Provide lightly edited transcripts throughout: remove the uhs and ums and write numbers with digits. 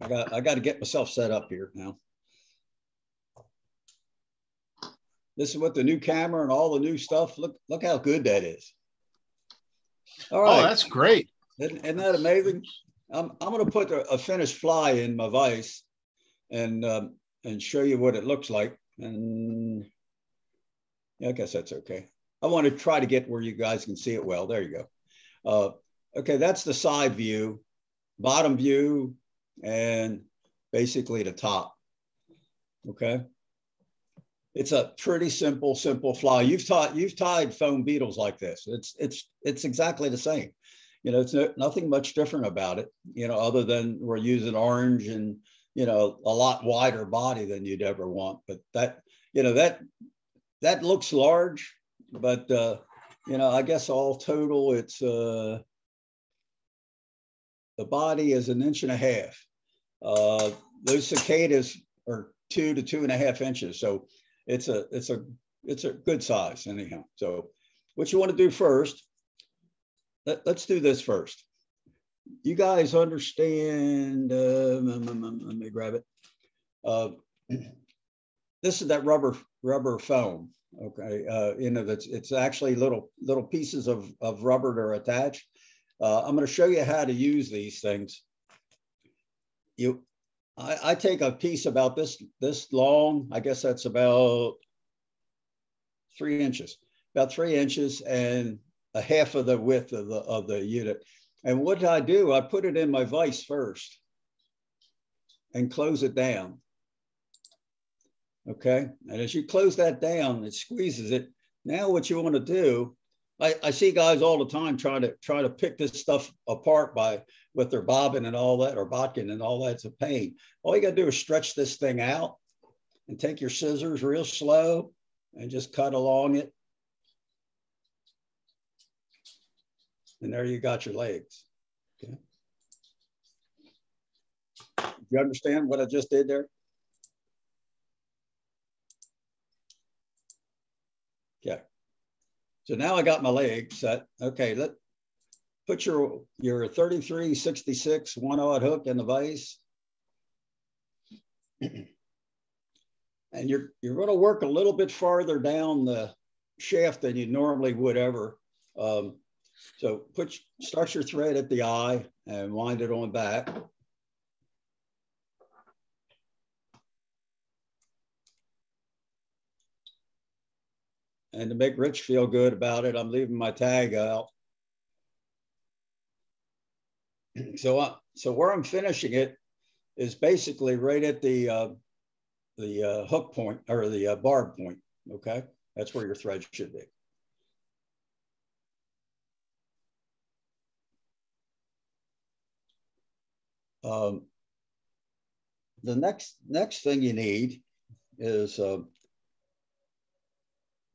I got to get myself set up here now. This is what the new camera and all the new stuff. Look how good that is. All right. Oh, that's great. Isn't that amazing? I'm going to put a finished fly in my vise and show you what it looks like. And yeah, I guess that's okay. I want to try to get where you guys can see it well. There you go. Okay, that's the side view, bottom view, and basically the top. Okay. It's a pretty simple fly. You've tied foam beetles like this. It's exactly the same. You know, it's nothing much different about it, you know, other than we're using orange and, you know, a lot wider body than you'd ever want. But that, you know, that looks large, but, you know, I guess all total, it's, the body is 1.5 inches. Those cicadas are 2 to 2.5 inches. So it's a good size anyhow. So what you want to do first, let's do this first. You guys understand, let me grab it. This is that rubber foam. Okay, you know, it's actually little pieces of rubber that are attached. I'm going to show you how to use these things. I take a piece about this long. I guess that's about 3 inches, about 3 inches, and a half of the width of the unit. And what I do, I put it in my vise first and close it down. Okay, and as you close that down, it squeezes it. Now what you want to do, I see guys all the time trying to pick this stuff apart with their bobbin and all that, or bodkin and all that. It's a pain. All you got to do is stretch this thing out and take your scissors real slow and just cut along it. And there you got your legs. Okay. You understand what I just did there? Okay. So now I got my legs set. Okay, put your 3366 1/0 hook in the vise. And you're going to work a little bit farther down the shaft than you normally would ever. So start your thread at the eye and wind it on back. And to make Rich feel good about it, I'm leaving my tag out. So where I'm finishing it is basically right at the hook point, or the barb point. Okay, that's where your thread should be. The next thing you need is, you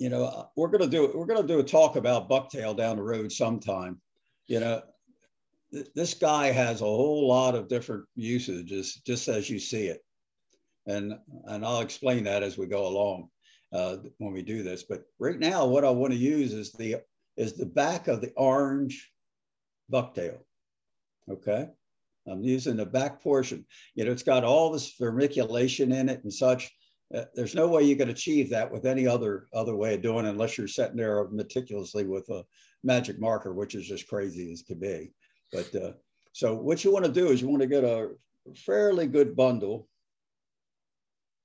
know, we're gonna do a talk about bucktail down the road sometime. You know, this guy has a whole lot of different usages, just as you see it, and I'll explain that as we go along when we do this. But right now, what I want to use is the back of the orange bucktail. Okay. I'm using the back portion. You know, it's got all this vermiculation in it and such. There's no way you can achieve that with any other way of doing it, unless you're sitting there meticulously with a magic marker, which is just crazy as could be. But so what you want to do is you want to get a fairly good bundle,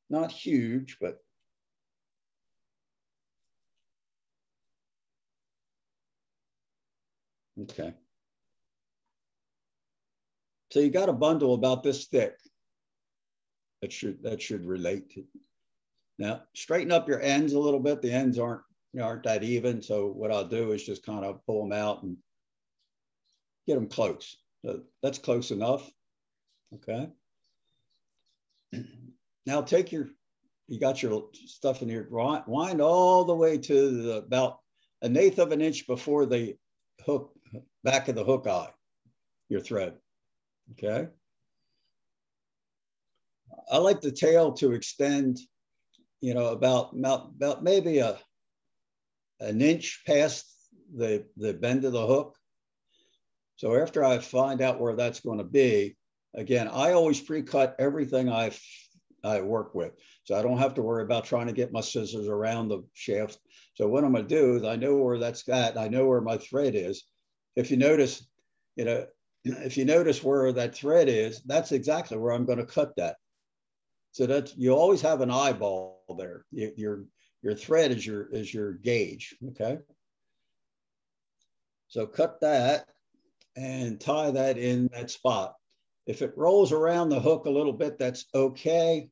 not huge, but okay. So you got a bundle about this thick. That should relate to. Now straighten up your ends a little bit. The ends aren't that even. So what I'll do is just kind of pull them out and get them close. So that's close enough. Okay. Now take you got your stuff in here. Wind all the way to about 1/8 of an inch before the hook, back of the hook eye, your thread. Okay. I like the tail to extend, you know, about maybe an inch past the bend of the hook. So after I find out where that's going to be, again, I always pre-cut everything I work with. So I don't have to worry about trying to get my scissors around the shaft. So what I'm going to do is I know where that's at. I know where my thread is. If you notice, if you notice where that thread is, that's exactly where I'm going to cut that. So that you always have an eyeball there. Your thread is your gauge. Okay. So cut that and tie that in that spot. If it rolls around the hook a little bit, that's okay.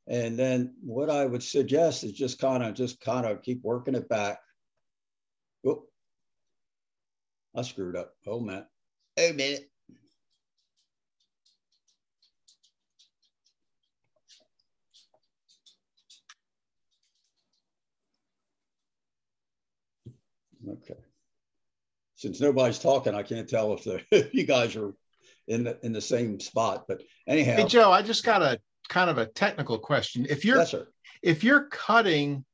And then what I would suggest is just kind of keep working it back. Oop, I screwed up. Oh man. Hey, minute. Okay. Since nobody's talking, I can't tell if you guys are in the same spot. But anyhow. Hey Joe, I just got a kind of a technical question. Yes, sir. If you're cutting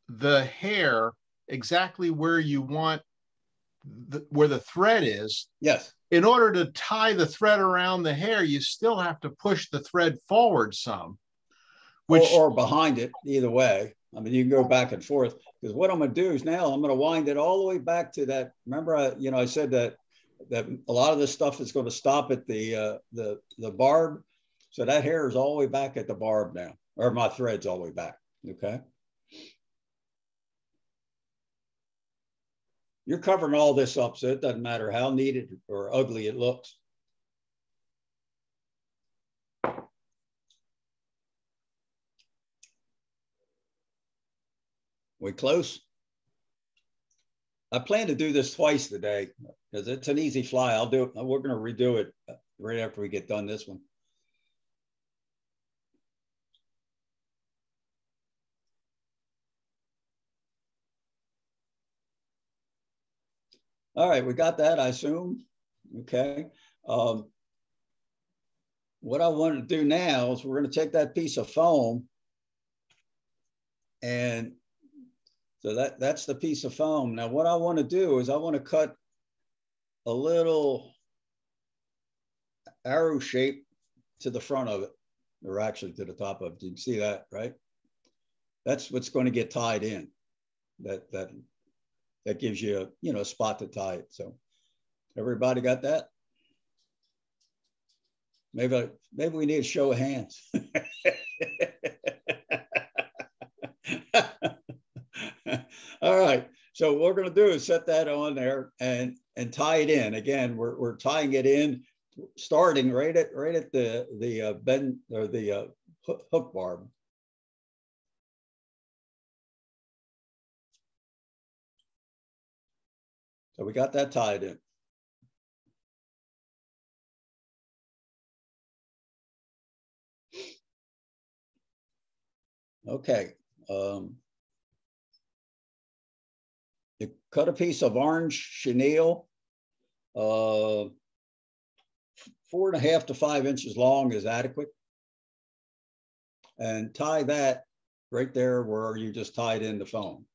the hair exactly where you want where the thread is, yes. In order to tie the thread around the hair, you still have to push the thread forward some, or behind it, either way. I mean, you can go back and forth, because what I'm going to do is now I'm going to wind it all the way back to that. Remember, I said that a lot of this stuff is going to stop at the barb. So that hair is all the way back at the barb now, or my thread's all the way back. Okay. You're covering all this up, so it doesn't matter how neat or ugly it looks. We close? I plan to do this twice today because it's an easy fly. I'll do it. We're going to redo it right after we get done this one. All right, we got that, I assume. Okay. What I want to do now is we're going to take that piece of foam, and so that's the piece of foam. Now, what I want to do is I want to cut a little arrow shape to the front of it, or actually to the top of it. You can see that, right? That's what's going to get tied in. That gives you a spot to tie it. So everybody got that? Maybe we need a show of hands. All right. So what we're going to do is set that on there and tie it in. Again, we're tying it in, starting right at the bend or the hook barb. So we got that tied in. Okay. You cut a piece of orange chenille, 4.5 to 5 inches long is adequate. And tie that right there where you just tied in the foam.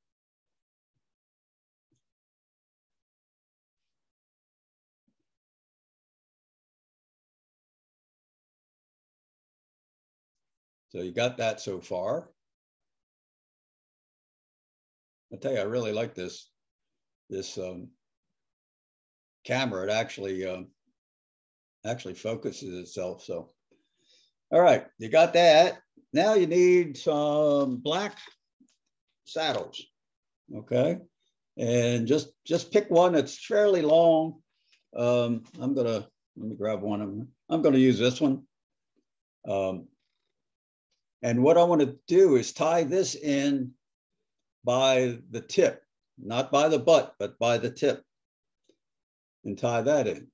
So you got that so far. I tell you, I really like this camera. It actually focuses itself. So, all right, you got that. Now you need some black saddles, okay? And just pick one that's fairly long. Let me grab one of them. I'm gonna use this one. And what I want to do is tie this in by the tip, not by the butt, but by the tip, and tie that in.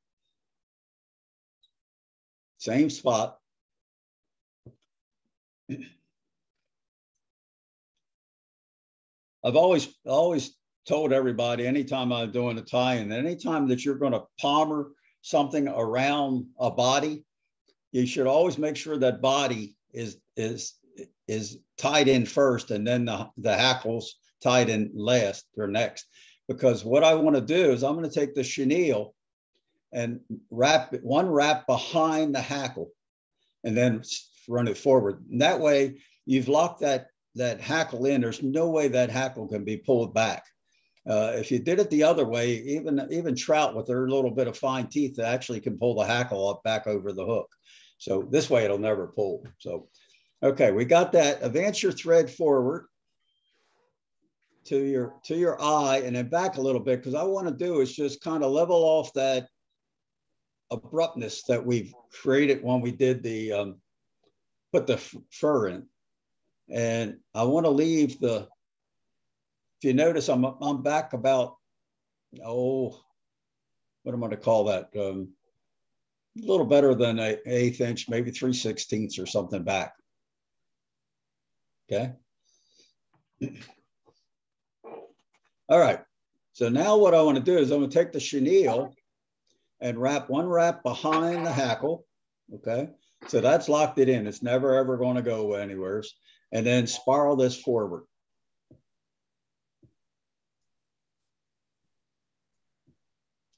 Same spot. I've always told everybody, anytime I'm doing a tie-in, anytime that you're going to palmer something around a body, you should always make sure that body is tied in first, and then the hackles tied in last or next. Because what I want to do is I'm going to take the chenille and wrap behind the hackle. and then run it forward. And that way you've locked that hackle in. There's no way that hackle can be pulled back. If you did it the other way, even trout with their little bit of fine teeth actually can pull the hackle up back over the hook. So this way it'll never pull. So, okay, we got that. Advance your thread forward to your eye and then back a little bit, because I want to do is just kind of level off that abruptness that we've created when we did the put the fur in. And I want to leave the, if you notice, I'm back about, what am I going to call that? A little better than an 1/8 inch, maybe 3/16 or something back. Okay. All right. So now what I want to do is I'm going to take the chenille and wrap one wrap behind the hackle. Okay. So that's locked it in. It's never, ever going to go anywhere. And then spiral this forward.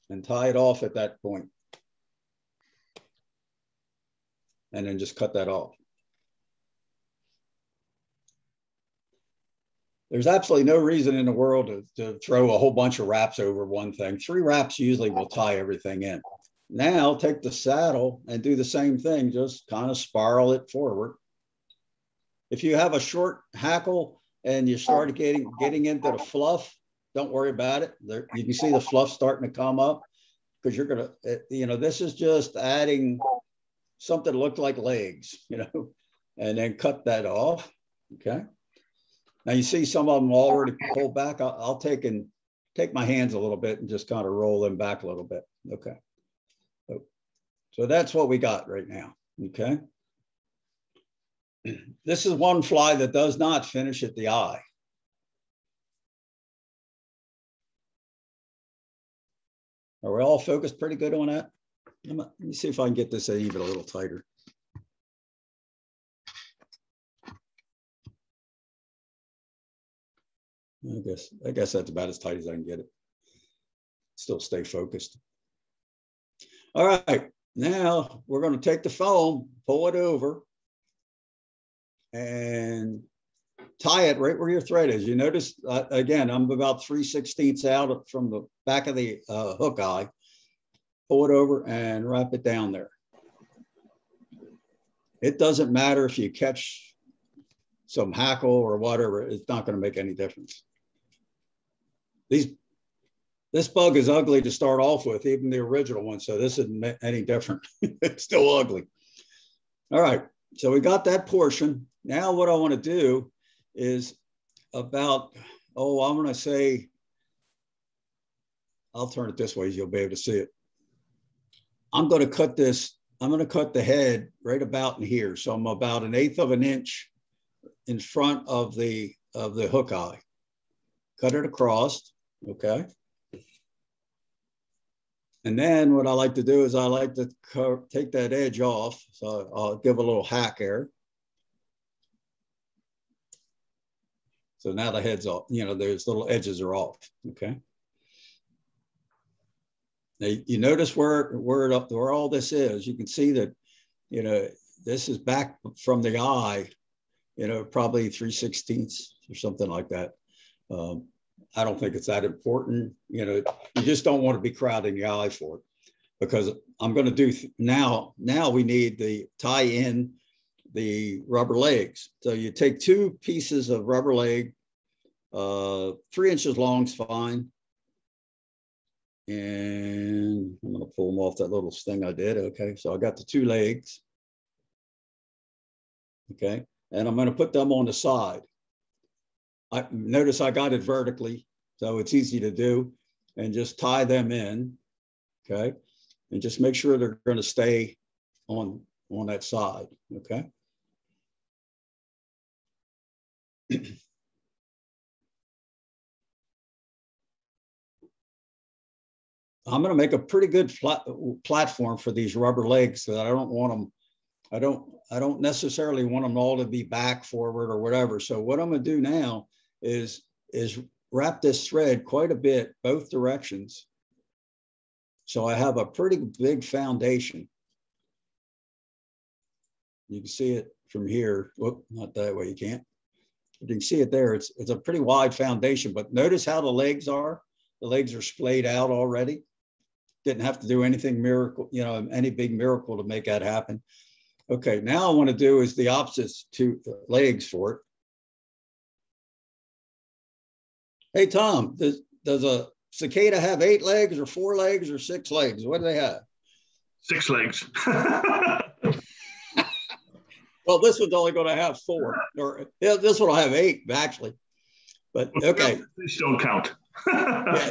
And tie it off at that point. And then just cut that off. There's absolutely no reason in the world to throw a whole bunch of wraps over one thing. 3 wraps usually will tie everything in. Now take the saddle and do the same thing, just kind of spiral it forward. If you have a short hackle and you start getting into the fluff, don't worry about it. There, you can see the fluff starting to come up, because you're going to, this is just adding something that looked like legs, and then cut that off. Okay. Now you see some of them already pulled back. I'll take my hands a little bit and just kind of roll them back a little bit. Okay. So that's what we got right now. Okay. This is one fly that does not finish at the eye. Are we all focused pretty good on that? Let me see if I can get this even a little tighter. I guess that's about as tight as I can get it. Still stay focused. All right, now we're going to take the foam, pull it over, and tie it right where your thread is. You notice, again, I'm about 3/16 out from the back of the hook eye. Pull it over and wrap it down there. It doesn't matter if you catch some hackle or whatever, it's not going to make any difference. This bug is ugly to start off with, even the original one, so this isn't any different. It's still ugly. All right, so we got that portion. Now what I want to do is about, I'm going to say, I'll turn it this way so you'll be able to see it. I'm going to cut this, I'm going to cut the head right about in here. So I'm about 1/8 of an inch in front of the hook eye. Cut it across, okay? And then what I like to do is I like to take that edge off. So I'll give a little hack here. So now the head's off, those little edges are off, okay? Now, you notice where all this is. You can see that, this is back from the eye, probably 3/16 or something like that. I don't think it's that important. You just don't want to be crowding the eye for it, because I'm going to do now we need to tie in the rubber legs. So you take 2 pieces of rubber leg, 3 inches long is fine. And I'm going to pull them off that little thing I did. Okay, so I got the 2 legs. Okay, and I'm going to put them on the side. Notice I got it vertically, so it's easy to do, and just tie them in. Okay, and just make sure they're going to stay on that side. Okay. I'm going to make a pretty good platform for these rubber legs, so that I don't want them. I don't necessarily want them all to be back, forward, or whatever. So what I'm going to do now is wrap this thread quite a bit, both directions. So I have a pretty big foundation. You can see it from here. Whoop, not that way, you can't. You can see it there. It's a pretty wide foundation, but notice how the legs are. The legs are splayed out already. Didn't have to do anything miracle, any big miracle to make that happen. Okay, now I want to do is the opposite to legs for it. Hey, Tom, does a cicada have 8 legs or 4 legs or 6 legs? What do they have? 6 legs. Well, this one's only going to have 4, or this one will have 8 actually. But okay, These don't count.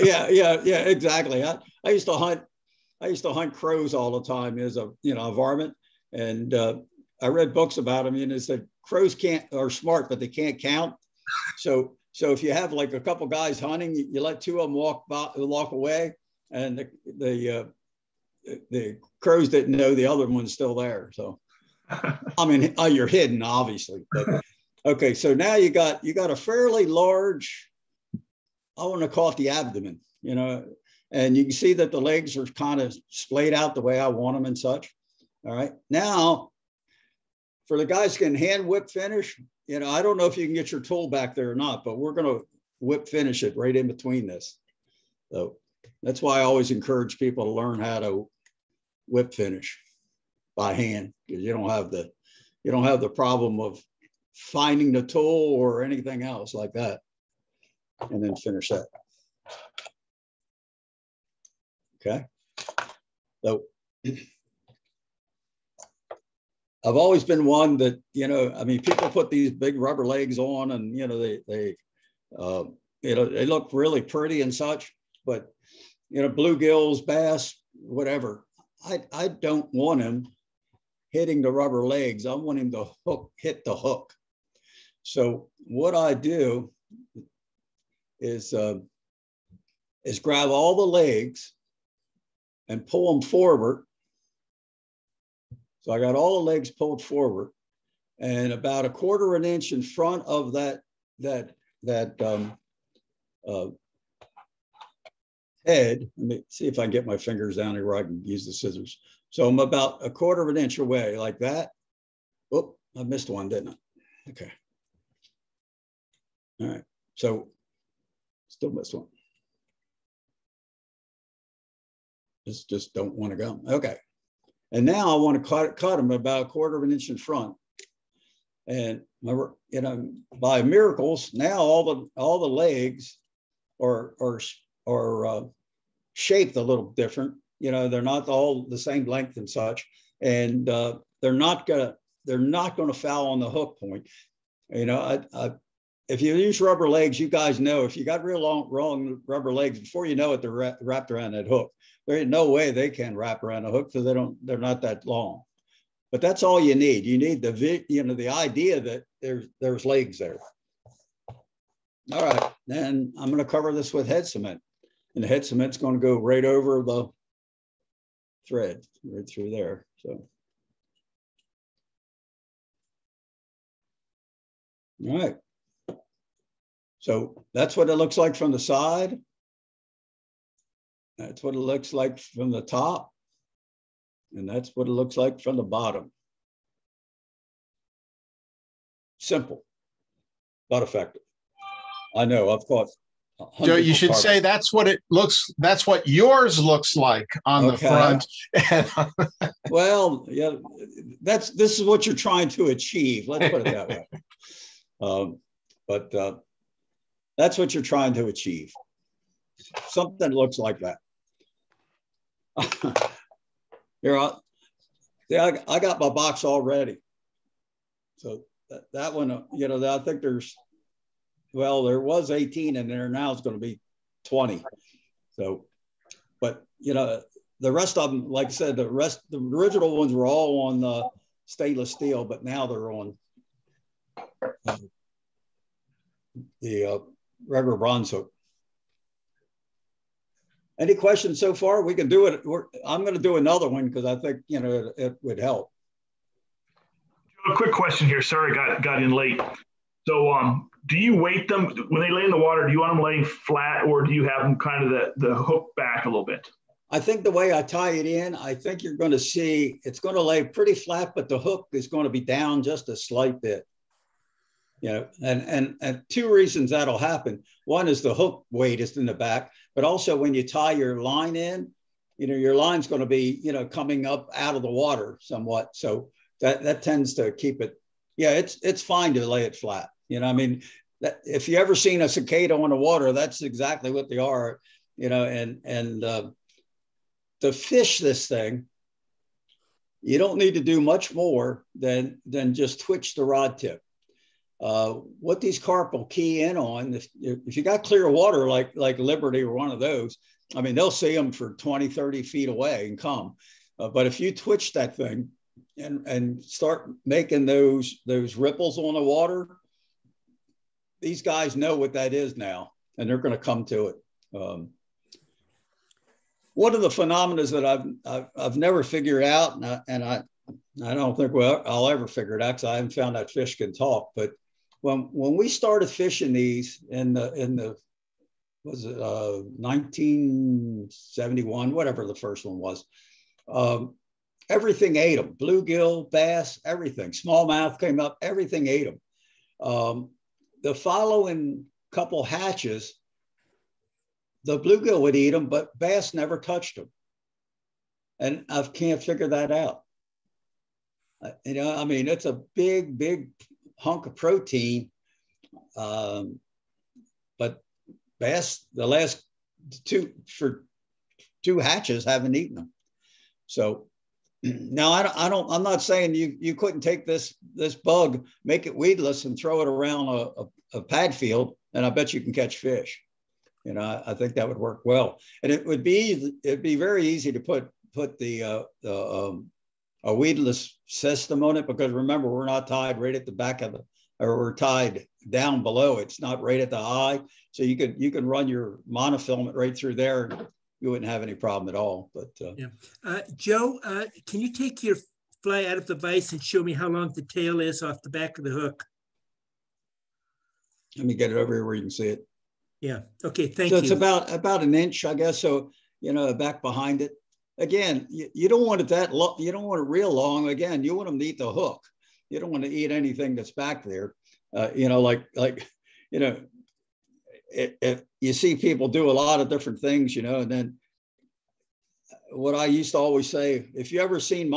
yeah, exactly. I used to hunt crows all the time as a varmint, and I read books about them. And it said crows are smart, but they can't count. So if you have like a couple guys hunting, you let 2 of them walk away, and the crows didn't know the other one's still there. So I mean, you're hidden, obviously. But okay, so now you got a fairly large, I want to call it the abdomen, and you can see that the legs are kind of splayed out the way I want them and such. All right, now for the guys who can hand whip finish, I don't know if you can get your tool back there or not, but we're going to whip finish it right in between this. So that's why I always encourage people to learn how to whip finish by hand, because you don't have the problem of finding the tool or anything else like that, and then finish that. Okay. So I've always been one that, people put these big rubber legs on, and they look really pretty and such, but bluegills, bass, whatever, I don't want him hitting the rubber legs. I want him to hit the hook. So what I do is grab all the legs and pull them forward. So I got all the legs pulled forward, and about 1/4 inch in front of that head. Let me see if I can get my fingers down here where I can use the scissors. So I'm about 1/4 inch away like that. Oh, I missed one, didn't I? Okay. All right. So still missed one. Just don't want to go. Okay. And now I want to cut them about 1/4 inch in front. And by miracles, now all the legs are shaped a little different. They're not all the same length and such, and they're not gonna foul on the hook point. If you use rubber legs, you guys know if you got real long rubber legs, before you know it, they're wrapped around that hook. There ain't no way they can wrap around a hook because they're not that long. But that's all you need. You need the idea that there's legs there. All right, then I'm going to cover this with head cement, and the head cement's going to go right over the thread, right through there. So, all right. So that's what it looks like from the side. That's what it looks like from the top. And that's what it looks like from the bottom. Simple, but effective. I know, I've thought. You should say that's what it looks, that's what yours looks like on the front. Well, yeah, this is what you're trying to achieve. Let's put it that way. But that's what you're trying to achieve. Something that looks like that. Here, I got my box already. So that one, I think there was 18 in there. Now it's going to be 20. So, but the rest of them, like I said, the original ones were all on stainless steel, but now they're on the regular bronze hook. Any questions so far? We can do it. I'm going to do another one because I think it would help. A quick question here. Sorry, got in late. So, do you weight them when they lay in the water? Do you want them laying flat, or do you have them kind of the hook back a little bit? I think the way I tie it in, I think you're going to see it's going to lay pretty flat, but the hook is going to be down just a slight bit. You know, and two reasons that'll happen. One is the hook weight is in the back, but also when you tie your line in, you know, your line's going to be, you know, coming up out of the water somewhat. So that tends to keep it. Yeah, it's fine to lay it flat. You know, I mean, if you ever seen a cicada on the water, that's exactly what they are. You know, and to fish this thing, you don't need to do much more than just twitch the rod tip. What these carp will key in on, if you got clear water like Liberty or one of those, I mean, they'll see them for 20, 30 feet away and come. But if you twitch that thing and start making those ripples on the water, these guys know what that is now, and they're going to come to it. One of the phenomena that I've never figured out, and I don't think I'll ever figure it out because I haven't found that fish can talk. But when we started fishing these in the was it 1971, whatever the first one was, everything ate them. Bluegill, bass, everything. Smallmouth came up, everything ate them. The following couple hatches, the bluegill would eat them, but bass never touched them. And I can't figure that out. You know, I mean, it's a big hunk of protein, but bass, the last two hatches haven't eaten them. So now I'm not saying you couldn't take this bug, make it weedless, and throw it around a pad field, and I bet you can catch fish. You know, I think that would work well, and it'd be very easy to put a weedless system on it, because remember, we're not tied right at the back of or we're tied down below. It's not right at the eye, so you can run your monofilament right through there. And you wouldn't have any problem at all. But yeah, Joe, can you take your fly out of the vise and show me how long the tail is off the back of the hook? Let me get it over here where you can see it. Yeah. Okay. Thank you. So it's about an inch, I guess. So, you know, back behind it. Again, you don't want it that long. You don't want it real long. Again, you want them to eat the hook. You don't want to eat anything that's back there. You know, like you know, if you see people do a lot of different things, you know, and then what I used to always say, if you ever seen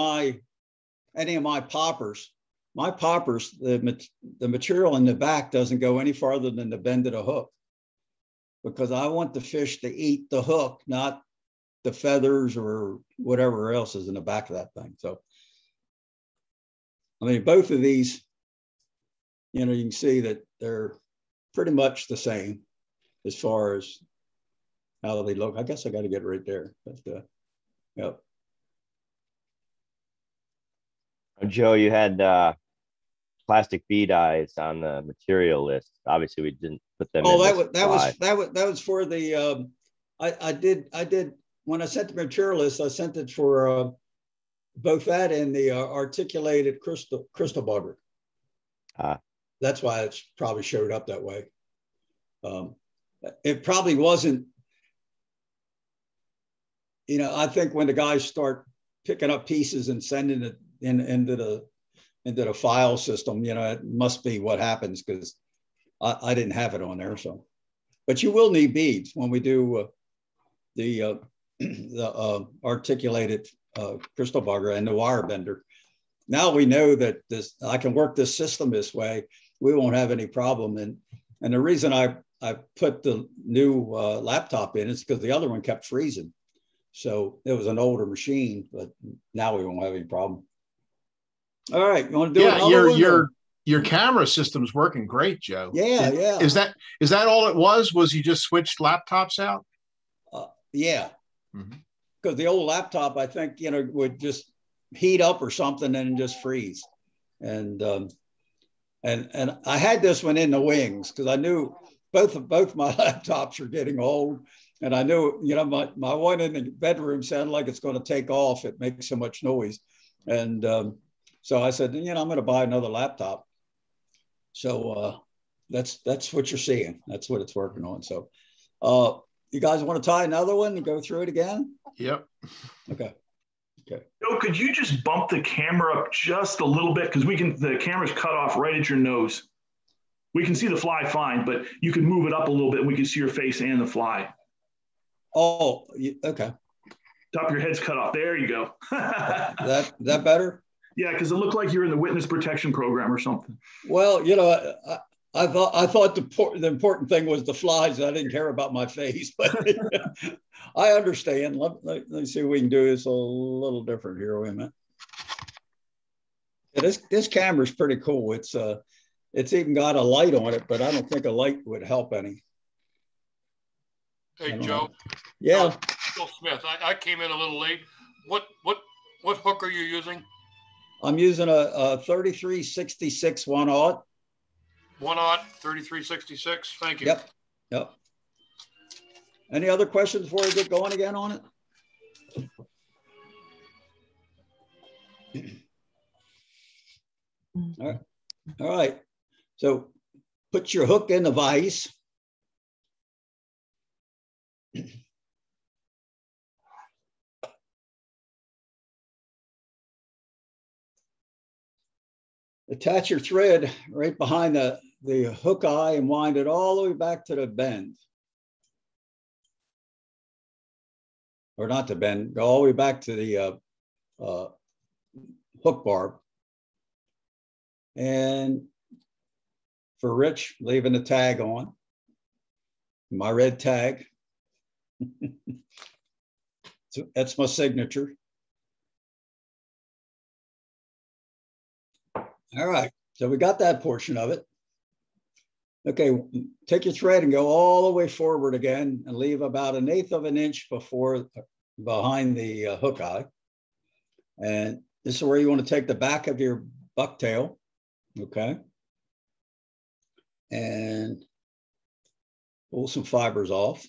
any of my poppers, the material in the back doesn't go any farther than the bend of the hook, because I want the fish to eat the hook, not the feathers or whatever else is in the back of that thing. So, I mean, both of these, you know, you can see that they're pretty much the same as far as how they look. I guess I got to get right there, but yep. Joe, you had plastic bead eyes on the material list. Obviously, we didn't put them. Oh, that was for the. I did when I sent the material list. I sent it for both that and the articulated crystal bugger. That's why it's probably showed up that way. It probably wasn't. You know, I think when the guys start picking up pieces and sending it into the file system, you know, it must be what happens, because I didn't have it on there. So, but you will need beads when we do the articulated crystal bugger and the wire bender. Now we know that I can work this system this way. We won't have any problem. And the reason I put the new laptop in is because the other one kept freezing. So it was an older machine, but now we won't have any problem. All right, you want to do it? Your camera system's working great, Joe. Yeah, yeah. Is that all it was? Was you just switched laptops out? Yeah, because the old laptop, I think, you know, would just heat up or something and just freeze. And I had this one in the wings because I knew both my laptops are getting old. And I knew, you know, my one in the bedroom sounded like it's going to take off. It makes so much noise. And so I said, you know, I'm going to buy another laptop. So that's what you're seeing. That's what it's working on. So you guys want to tie another one and go through it again? Yep. Okay. Okay. Joe, could you just bump the camera up just a little bit? Because the camera's cut off right at your nose. We can see the fly fine, but you can move it up a little bit and we can see your face and the fly. Oh, okay. Top of your head's cut off. There you go. that better? Yeah, because it looked like you're in the witness protection program or something. Well, I thought the important thing was the flies. I didn't care about my face, but I understand. Let me see if we can do this a little different here. Wait a minute. Yeah, this camera's pretty cool. It's even got a light on it, but I don't think a light would help any. Hey, Joe. Yeah. Bill Smith. I came in a little late. What hook are you using? I'm using a 3366 1/0. 1/0 3366. Thank you. Yep. Yep. Any other questions before we get going again on it? All right. All right. So put your hook in the vise. Attach your thread right behind the hook eye and wind it all the way back to the bend. Or not the bend, go all the way back to the hook barb. And for Rich, leaving the tag on, my red tag. So that's my signature. All right, so we got that portion of it. Okay, take your thread and go all the way forward again and leave about 1/8 of an inch behind the hook eye. And this is where you want to take the back of your bucktail, okay? And pull some fibers off.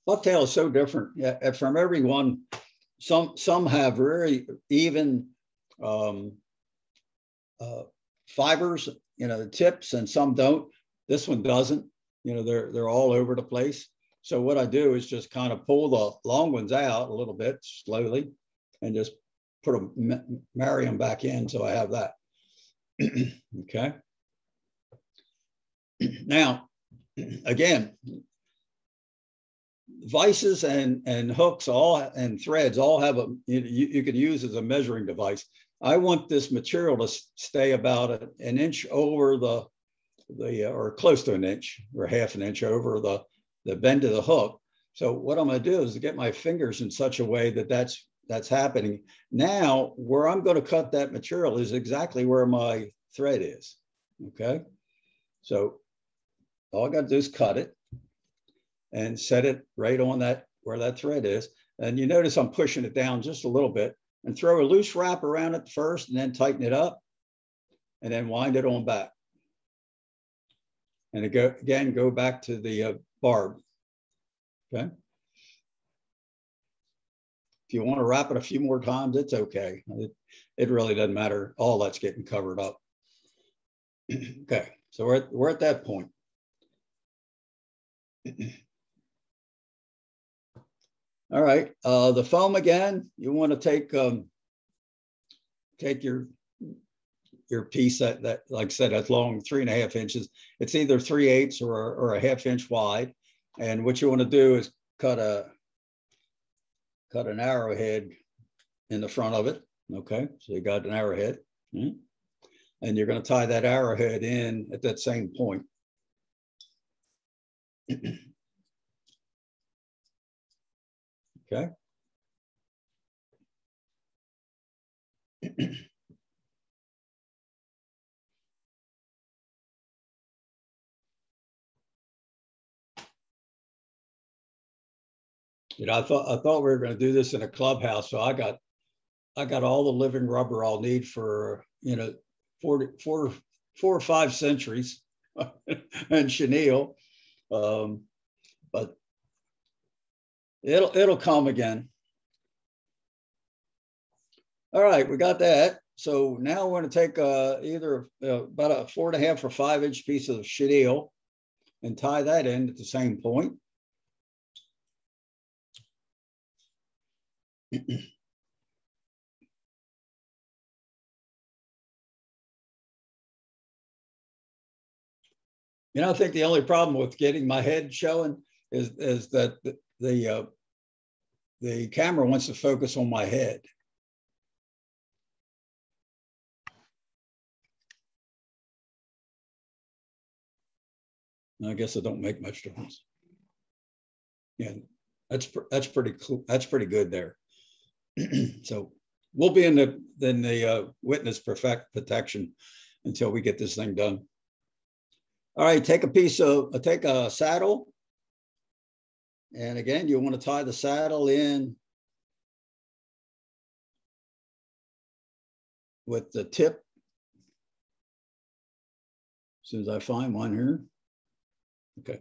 Bucktail is so different. Yeah, from every one. Some have very even fibers, the tips, and some don't. This one doesn't. They're all over the place. So what I do is just kind of pull the long ones out a little bit slowly, and just marry them back in. So I have that. Okay. Now, again, vices and hooks and threads all have you could use as a measuring device. I want this material to stay about an inch over the or close to an inch or half an inch over the bend of the hook. So what I'm going to do is get my fingers in such a way that that's happening. Now, where I'm going to cut that material is exactly where my thread is. Okay. So all I got to do is cut it and set it right on where that thread is. And you notice I'm pushing it down just a little bit, and throw a loose wrap around it first and then tighten it up and then wind it on back. And go back to the barb, okay? If you want to wrap it a few more times, it's okay. It really doesn't matter. All that's getting covered up. Okay, so we're at that point. All right, the foam again, you want to take your piece that like I said, that's long, 3.5 inches. It's either 3/8 or a 1/2 inch wide. And what you want to do is cut an arrowhead in the front of it. Okay, so you got an arrowhead. And you're going to tie that arrowhead in at that same point. Okay. I thought we were going to do this in a clubhouse, so I got all the living rubber I'll need for 4 or 5 centuries and chenille, but it'll come again. All right, we got that. So now we're going to take either about a 4.5 or 5 inch piece of chenille, and tie that in at the same point. You know, I think the only problem with getting my head showing is that the camera wants to focus on my head. I guess it don't make much difference. Yeah, that's pretty cool. That's pretty good there. So we'll be in the witness protection until we get this thing done. All right, take a saddle. And again, you want to tie the saddle in with the tip. As soon as I find one here. Okay.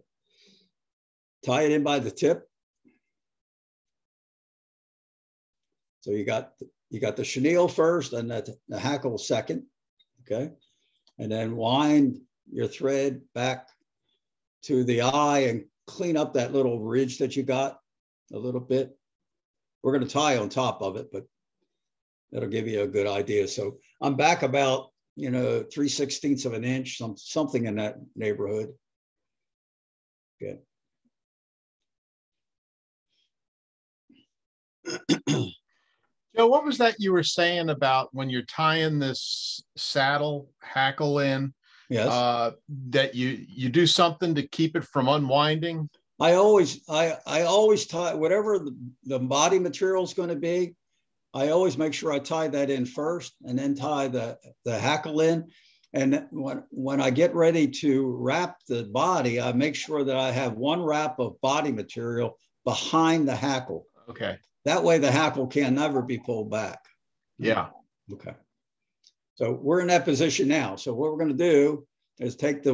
Tie it in by the tip. So you got the chenille first and the hackle second. Okay. And then wind your thread back to the eye and clean up that little ridge that you got a little bit. We're going to tie on top of it, but that'll give you a good idea. So I'm back about, 3/16 of an inch, something in that neighborhood. Good. Joe, what was that you were saying about when you're tying this saddle hackle in? Yes. That you do something to keep it from unwinding? I always tie whatever the body material is going to be. I always make sure I tie that in first and then tie the hackle in. And when I get ready to wrap the body, I make sure that I have one wrap of body material behind the hackle. Okay. That way the hackle can never be pulled back. Yeah. Okay. So we're in that position now. So what we're going to do is take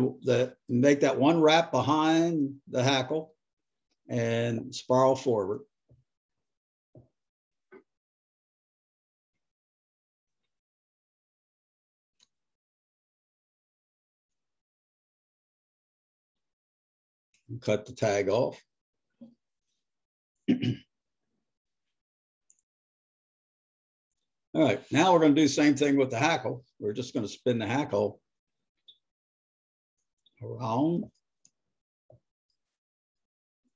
make that one wrap behind the hackle and spiral forward. And cut the tag off. All right, now we're going to do the same thing with the hackle. We're just going to spin the hackle around.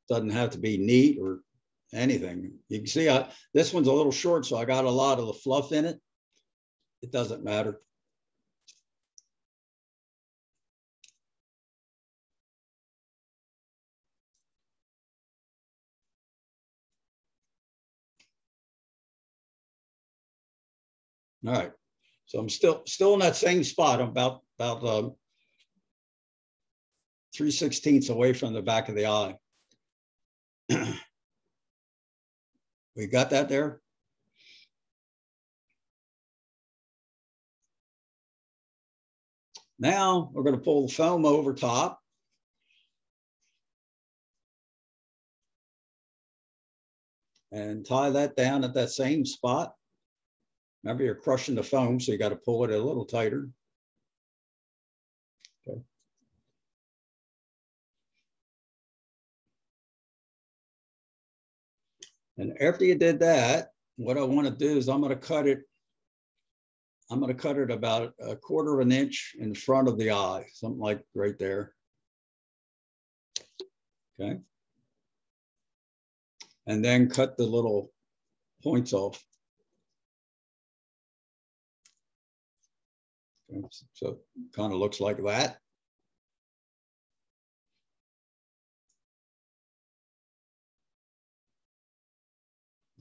Doesn't have to be neat or anything. You can see this one's a little short, so I got a lot of the fluff in it. It doesn't matter. All right, so I'm still in that same spot. I'm about 3/16 away from the back of the eye. We got that there? Now we're going to pull the foam over top. And tie that down at that same spot. Remember, you're crushing the foam, so you got to pull it a little tighter. Okay. And after you did that, what I want to do is I'm going to cut it about 1/4 of an inch in front of the eye, something like right there. Okay. And then cut the little points off. Okay. So it kind of looks like that.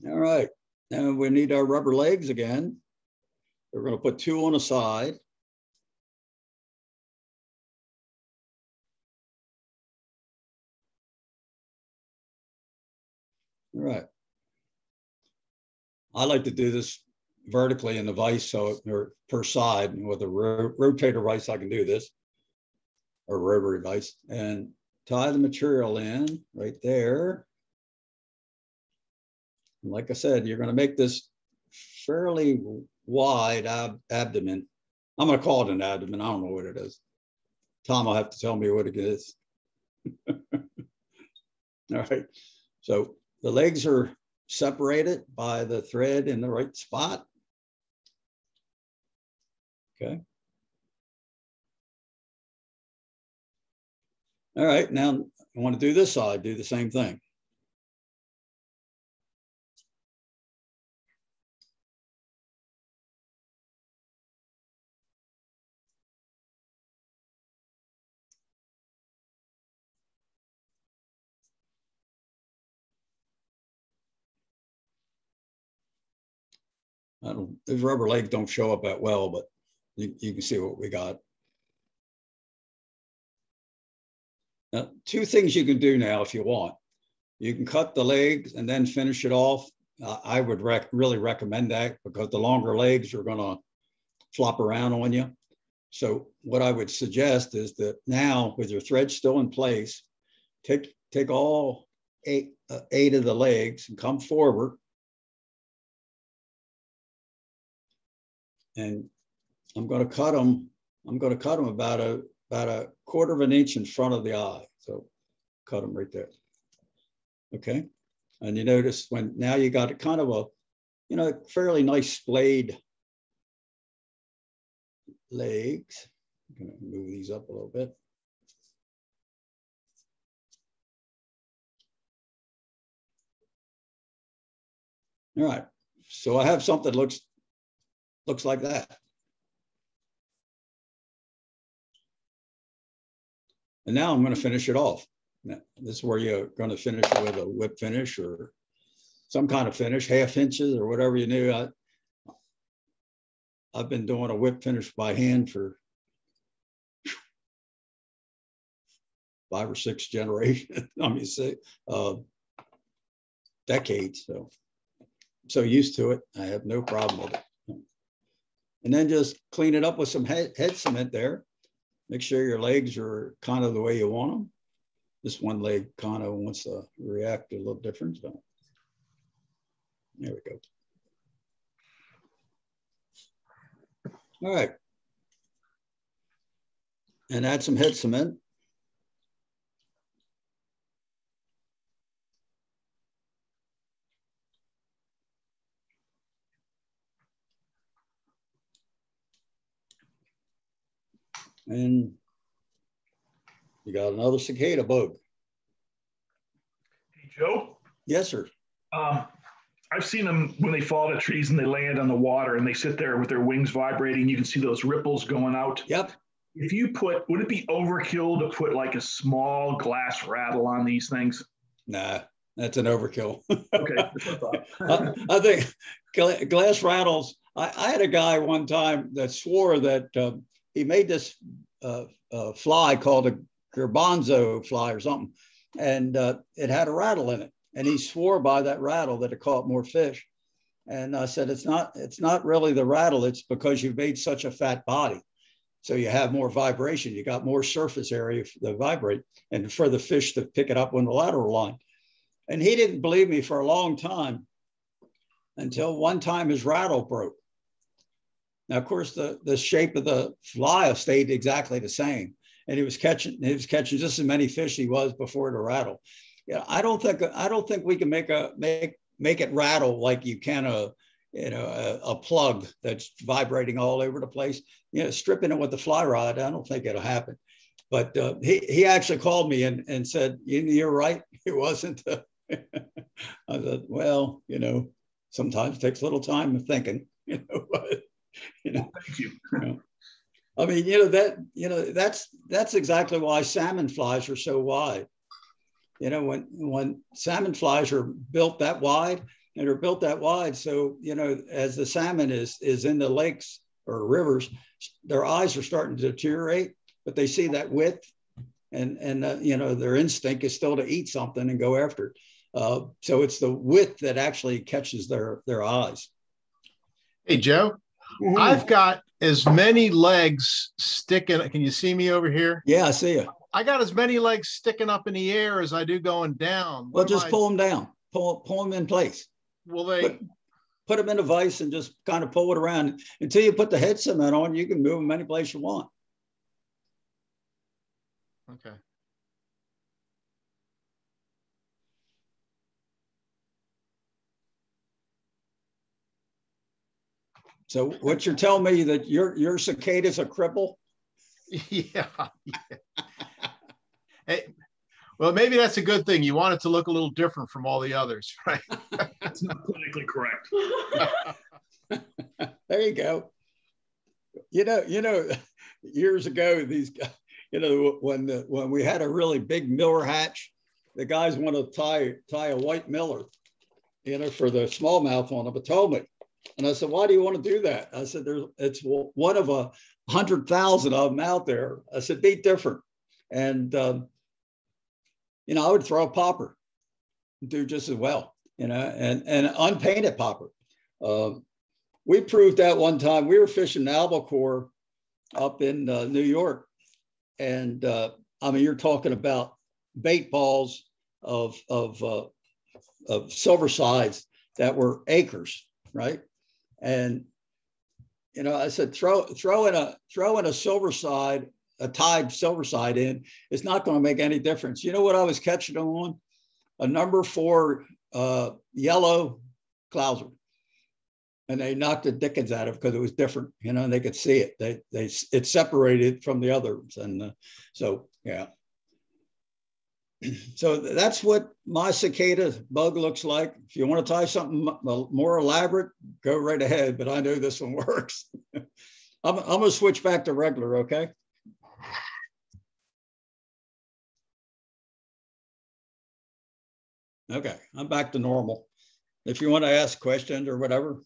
All right, and we need our rubber legs again. We're going to put 2 on a side. All right. I like to do this vertically in the vise, so or per side, and with a rotator vise, I can do this, or rotary vise, and tie the material in right there. And like I said, you're going to make this fairly wide abdomen. I'm going to call it an abdomen. I don't know what it is. Tom will have to tell me what it is. All right. So the legs are separated by the thread in the right spot. Okay. All right. Now I want to do this side, do the same thing. Those rubber legs don't show up that well, but you can see what we got. Now, two things you can do now if you want. You can cut the legs and then finish it off. I would really recommend that because the longer legs are going to flop around on you. So what I would suggest is that now with your thread still in place, take all eight of the legs and come forward. And I'm going to cut them. I'm going to cut them about a quarter of an inch in front of the eye. So cut them right there. Okay. And you notice when now you got a kind of a, you know, fairly nice splayed legs. I'm going to move these up a little bit. All right. So I have something that looks like that. And now I'm going to finish it off. Now, this is where you're going to finish it with a whip finish or some kind of finish, 1/2 inches or whatever you do. I've been doing a whip finish by hand for 5 or 6 generations. I mean, decades. So I'm so used to it. I have no problem with it. And then just clean it up with some head cement there. Make sure your legs are kind of the way you want them. This one leg kind of wants to react a little different. So there we go. All right. And add some head cement. And you got another cicada bug. Hey, Joe? Yes, sir. I've seen them when they fall out of trees and they land on the water and they sit there with their wings vibrating. You can see those ripples going out. Yep. If you would it be overkill to put like a small glass rattle on these things? Nah, that's an overkill. Okay. I think glass rattles. I had a guy one time that swore that he made this fly called a garbanzo fly or something, and it had a rattle in it. And he swore by that rattle that it caught more fish. And I said, it's not really the rattle. It's because you've made such a fat body. So you have more vibration. You got more surface area to vibrate and for the fish to pick it up on the lateral line. And he didn't believe me for a long time until one time his rattle broke. Now, of course, the shape of the fly stayed exactly the same. And he was catching just as many fish he was before the rattle. Yeah, I don't think we can make it rattle like you can a plug that's vibrating all over the place. You know, stripping it with the fly rod, I don't think it'll happen. But he actually called me and said, "You're right. It wasn't." I said, "Well, you know, sometimes it takes a little time of thinking." But, Thank you. I mean, that's exactly why salmon flies are so wide. You know, when salmon flies are built that wide, and are built that wide, so as the salmon is in the lakes or rivers, their eyes are starting to deteriorate, but they see that width, and their instinct is still to eat something and go after it. So it's the width that actually catches their eyes. Hey, Joe, I've got as many legs sticking. Can you see me over here? Yeah, I see you. I got as many legs sticking up in the air as I do going down. Well, just pull them down, pull them in place. Will they put them in a vise and just kind of pull it around until you put the head cement on? You can move them any place you want. Okay. So what you're telling me that your cicada's a cripple? Yeah. Hey, well, maybe that's a good thing. You want it to look a little different from all the others, right? That's not clinically correct. There you go. You know, years ago, these guys, when we had a really big Miller hatch, the guys want to tie a white Miller, for the smallmouth on them, but told me. And I said, why do you want to do that? I said, it's one of 100,000 of them out there. I said, be different. And, I would throw a popper, do just as well, and unpainted popper. We proved that one time. We were fishing albacore up in New York. And you're talking about bait balls of silver sides that were acres, right? And I said, throw in a silver side, a tied silver side in. It's not going to make any difference. You know what I was catching them on? A number 4 yellow clouser, and they knocked the dickens out of it because it was different, and they could see it. It separated from the others, and so yeah. So that's what my cicada bug looks like. If you want to tie something more elaborate, go right ahead. But I know this one works. I'm going to switch back to regular, okay? Okay, I'm back to normal. If you want to ask questions or whatever,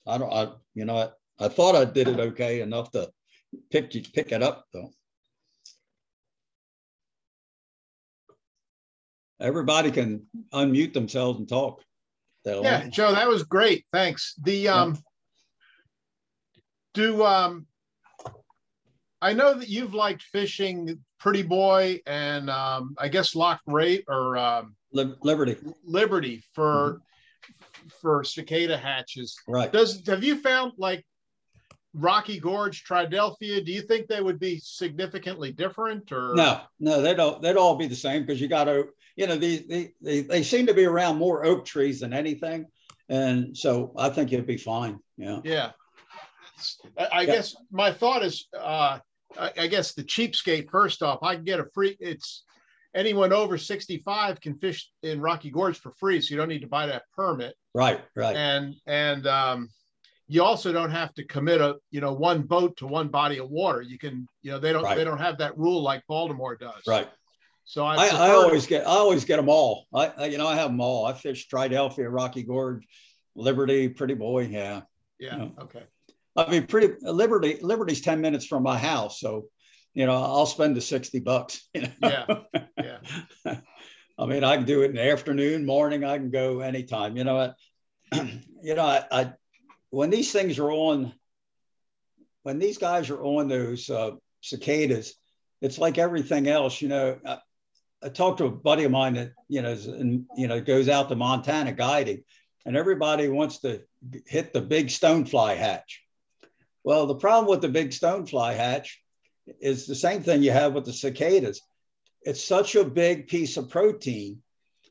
I thought I did it okay enough to pick it up though. Everybody can unmute themselves and talk. Yeah, Joe, that was great. Thanks. I know that you've liked fishing Pretty Boy and I guess Loch Raven or Liberty for cicada hatches. Right. Have you found like Rocky Gorge, Triadelphia? Do you think they would be significantly different or? No, they'd all be the same because you got to, they seem to be around more oak trees than anything. And so I think it'd be fine. Yeah. Yeah. I guess my thought is, I guess the cheapskate, first off, I can get a free, anyone over 65 can fish in Rocky Gorge for free. So you don't need to buy that permit. Right. And you also don't have to commit one boat to one body of water. You can, they don't have that rule like Baltimore does. Right. So I always get them all. I have them all. I fish Triadelphia, Rocky Gorge, Liberty, Pretty Boy. Yeah. Yeah. Okay. I mean, Liberty's 10 minutes from my house. So, I'll spend the $60. Yeah. I mean, I can do it in the afternoon, morning. I can go anytime. You know what? When these things are on, when these guys are on those cicadas, it's like everything else. I talked to a buddy of mine that goes out to Montana guiding, and everybody wants to hit the big stonefly hatch. Well, the problem with the big stonefly hatch is the same thing you have with the cicadas. It's such a big piece of protein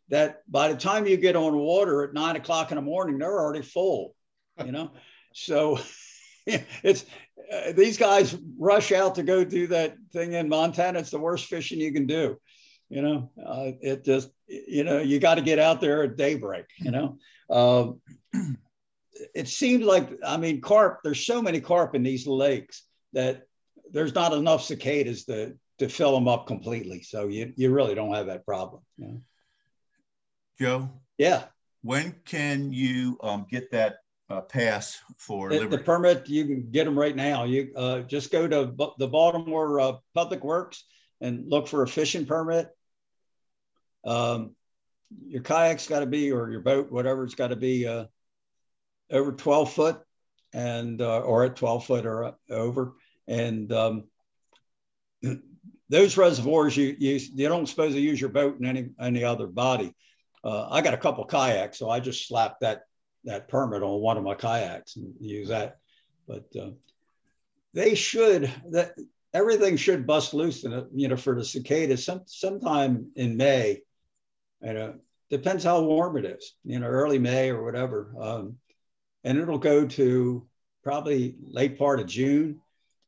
that by the time you get on water at 9 o'clock in the morning, they're already full. So it's these guys rush out to go do that thing in Montana. It's the worst fishing you can do. It just, you got to get out there at daybreak. It seems like, carp, there's so many carp in these lakes that there's not enough cicadas to fill them up completely. So you really don't have that problem. Joe? Yeah. When can you get that pass for Liberty? The permit, you can get them right now. You just go to the Baltimore Public Works and look for a fishing permit. Your kayak's got to be, or your boat, whatever, it's got to be over 12 foot and or at 12 foot or over. And those reservoirs, you don't supposed to use your boat in any other body. I got a couple kayaks, so I just slapped that permit on one of my kayaks and use that. But everything should bust loose in it, for the cicadas sometime in May. Depends how warm it is, early May or whatever. And it'll go to probably late part of June.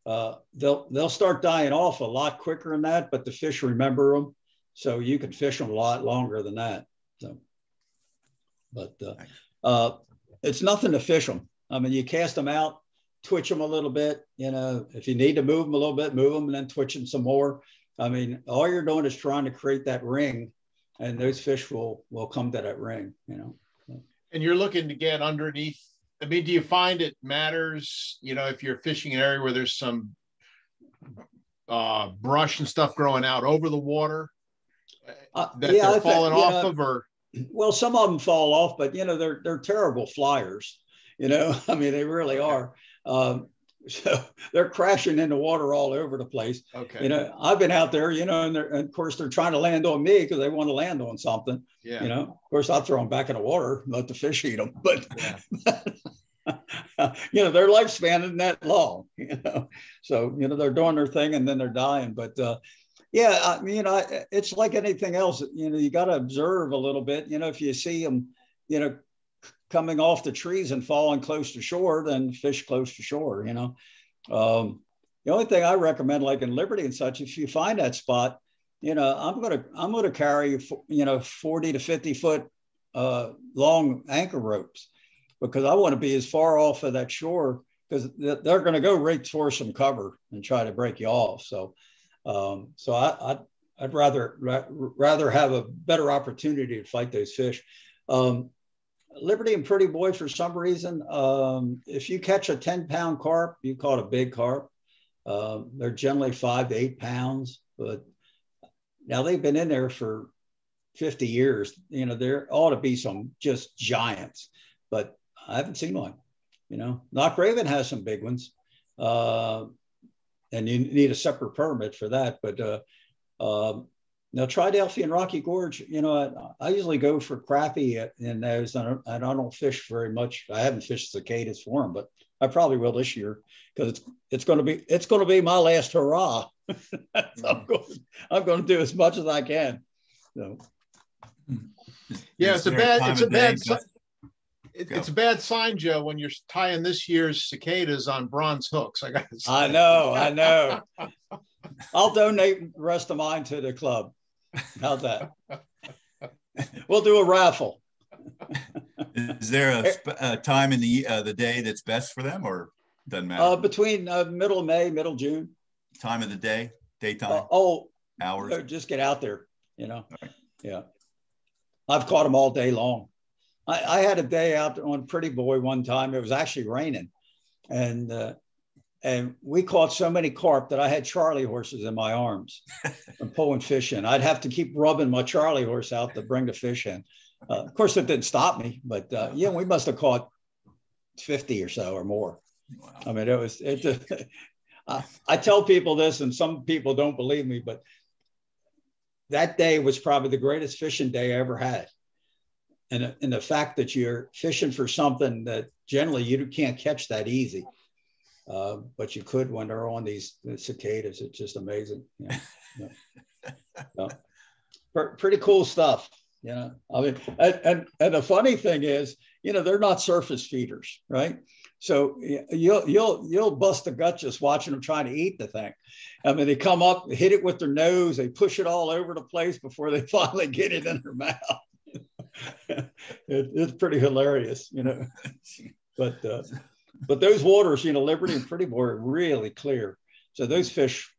They'll start dying off a lot quicker than that, but the fish remember them, so you can fish them a lot longer than that. So, but it's nothing to fish them. I mean, you cast them out, twitch them a little bit. You know, if you need to move them a little bit, move them, and then twitch them some more. I mean, all you're doing is trying to create that ring, and those fish will come to that ring. You know. And you're looking to get underneath. I mean, do you find it matters, you know, if you're fishing an area where there's some brush and stuff growing out over the water that they're falling off of, or? Well, some of them fall off, but you know, they're terrible flyers. You know, I mean, they really are. So they're crashing in the water all over the place. Okay. You know, I've been out there, you know, and of course they're trying to land on me because they want to land on something. Yeah. You know, of course I'll throw them back in the water and let the fish eat them. But, you know, their lifespan isn't that long, you know. So, you know, they're doing their thing and then they're dying. But yeah, I mean, it's like anything else. You know, you got to observe a little bit. You know, if you see them, you know, coming off the trees and falling close to shore, then fish close to shore, you know. The only thing I recommend, like in Liberty and such, if you find that spot, you know, I'm gonna carry, you know, 40 to 50 foot long anchor ropes, because I want to be as far off of that shore, because they're going to go right for some cover and try to break you off. So, I'd rather have a better opportunity to fight those fish. Liberty and Pretty Boy, for some reason, if you catch a 10-pound carp, you call it a big carp. They're generally 5 to 8 pounds, but now they've been in there for 50 years. You know, there ought to be some just giants, but I haven't seen one. You know, Knock Raven has some big ones, and you need a separate permit for that. But now Tridelphia and Rocky Gorge, you know, I usually go for crappie in those, and I don't fish very much. I haven't fished cicadas for them, but I probably will this year, because it's going to be my last hurrah. So I'm going to do as much as I can. So. Yeah, it's a bad sign, Joe, when you're tying this year's cicadas on bronze hooks. I know. I'll donate the rest of mine to the club. How's that? We'll do a raffle. Is there a time in the day that's best for them, or doesn't matter? Between middle of May, middle June. Time of the day, daytime. Hours. Just get out there. You know. Right. Yeah. I've caught them all day long. I had a day out on Pretty Boy one time. It was actually raining, and we caught so many carp that I had Charlie horses in my arms and pulling fish in. I'd have to keep rubbing my Charlie horse out to bring the fish in. Of course, it didn't stop me, but yeah, we must have caught 50 or so or more. Wow. I mean, I tell people this, and some people don't believe me, but that day was probably the greatest fishing day I ever had. And the fact that you're fishing for something that generally you can't catch that easy. But you could when they're on these cicadas. It's just amazing. Yeah. Pretty cool stuff. You know, I mean, and the funny thing is, you know, they're not surface feeders, right? So you'll bust a gut just watching them trying to eat the thing. I mean, they come up, hit it with their nose, they push it all over the place before they finally get it in their mouth. It's pretty hilarious, you know. But those waters, you know, Liberty and Pretty Boy are really clear. So those fish,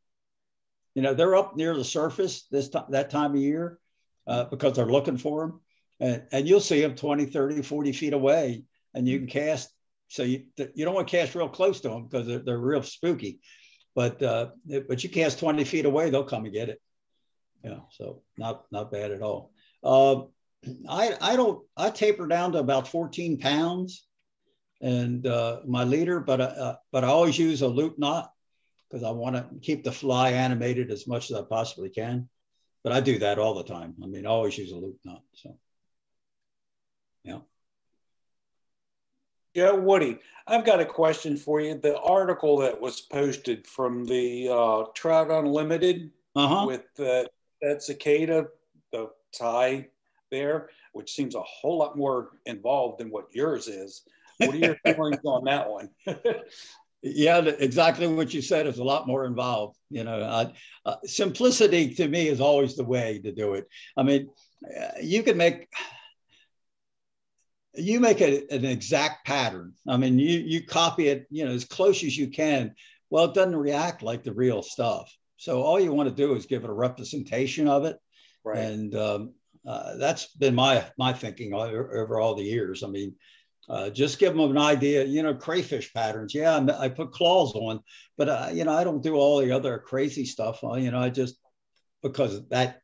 you know, they're up near the surface that time of year because they're looking for them. And you'll see them 20, 30, 40 feet away, and you can cast. So you don't want to cast real close to them because they're real spooky. But you cast 20 feet away, they'll come and get it. Yeah, so not bad at all. I taper down to about 14 pounds. And my leader, but I always use a loop knot because I want to keep the fly animated as much as I possibly can. But I do that all the time. I mean, I always use a loop knot. So, yeah. Yeah, Woody, I've got a question for you. The article that was posted from the Trout Unlimited with that cicada, the tie there, which seems a whole lot more involved than what yours is. What are your feelings on that one? Yeah, exactly what you said is a lot more involved. You know, simplicity to me is always the way to do it. I mean, you can make an exact pattern. I mean, you copy it, you know, as close as you can. Well, it doesn't react like the real stuff. So all you want to do is give it a representation of it. Right. And that's been my thinking over all the years. I mean, just give them an idea, you know, crayfish patterns. Yeah, I put claws on, but, you know, I don't do all the other crazy stuff. You know, I just, because that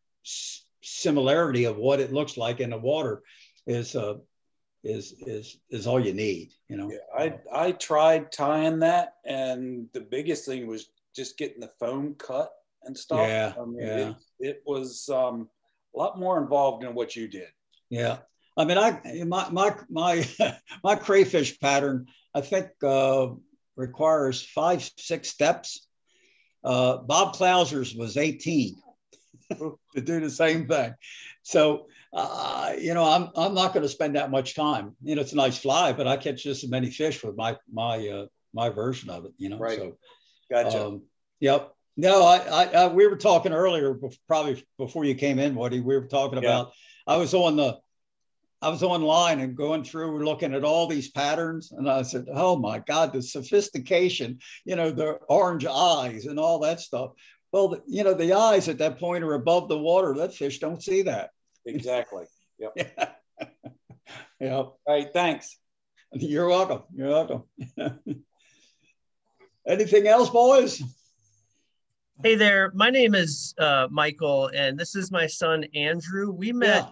similarity of what it looks like in the water is all you need, you know. Yeah, I tried tying that, and the biggest thing was just getting the foam cut and stuff. Yeah, I mean, it was a lot more involved than what you did. Yeah. I mean, my crayfish pattern, I think, requires 5-6 steps. Bob Clauser's was 18 to do the same thing. So, you know, I'm not going to spend that much time. You know, it's a nice fly, but I catch just as many fish with my version of it. You know, right. So, Gotcha. Yep. No, I we were talking earlier, probably before you came in, Woody. We were talking about. I was online and going through looking at all these patterns, and I said, oh my God, the sophistication, you know, the orange eyes and all that stuff. Well, you know, the eyes at that point are above the water. That fish don't see that. Exactly. Yep. Yeah. Yep. All right, thanks. You're welcome. You're welcome. Anything else, boys? Hey there, my name is Michael, and this is my son, Andrew. We met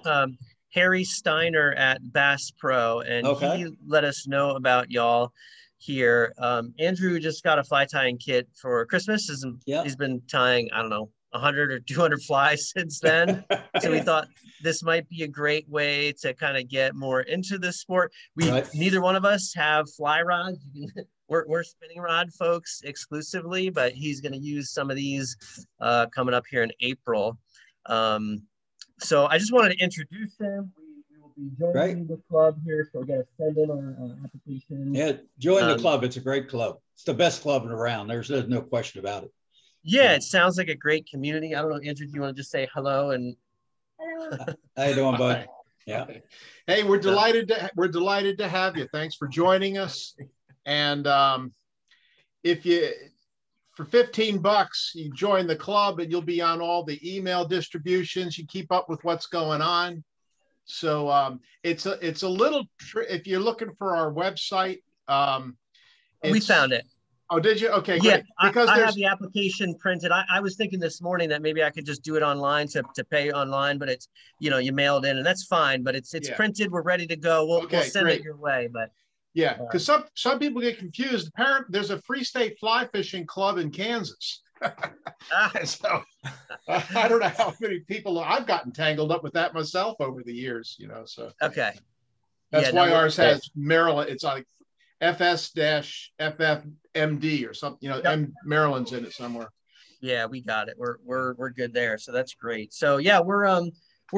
Harry Steiner at Bass Pro, and he let us know about y'all here. Andrew just got a fly tying kit for Christmas. He's been tying, I don't know, 100 or 200 flies since then. So we thought this might be a great way to kind of get more into this sport. Neither one of us have fly rods. We're spinning rod folks exclusively, but he's going to use some of these coming up here in April. So I just wanted to introduce him. We will be joining the club here, so we're going to send in our application. Yeah, join the club. It's a great club. It's the best club around. There's no question about it. Yeah, it sounds like a great community. I don't know, Andrew, do you want to just say hello? And how you doing, bud? Yeah. Hey, we're delighted to have you. Thanks for joining us. And if you, for $15, you join the club and you'll be on all the email distributions. You keep up with what's going on. So it's a little, if you're looking for our website. We found it. Oh, did you? Okay, yeah, great. Because I have the application printed. I was thinking this morning that maybe I could just do it online to pay online, but it's, you know, you mail it in and that's fine, but it's printed. We're ready to go. We'll send it your way, but. Yeah, because some people get confused. There's a Free State Fly Fishing Club in Kansas. So I don't know how many people I've gotten tangled up with that myself over the years, you know. So that's why ours has Maryland. It's like FS-FFMD or something, you know, Maryland's in it somewhere. Yeah, we got it. We're good there. So that's great. So yeah, we're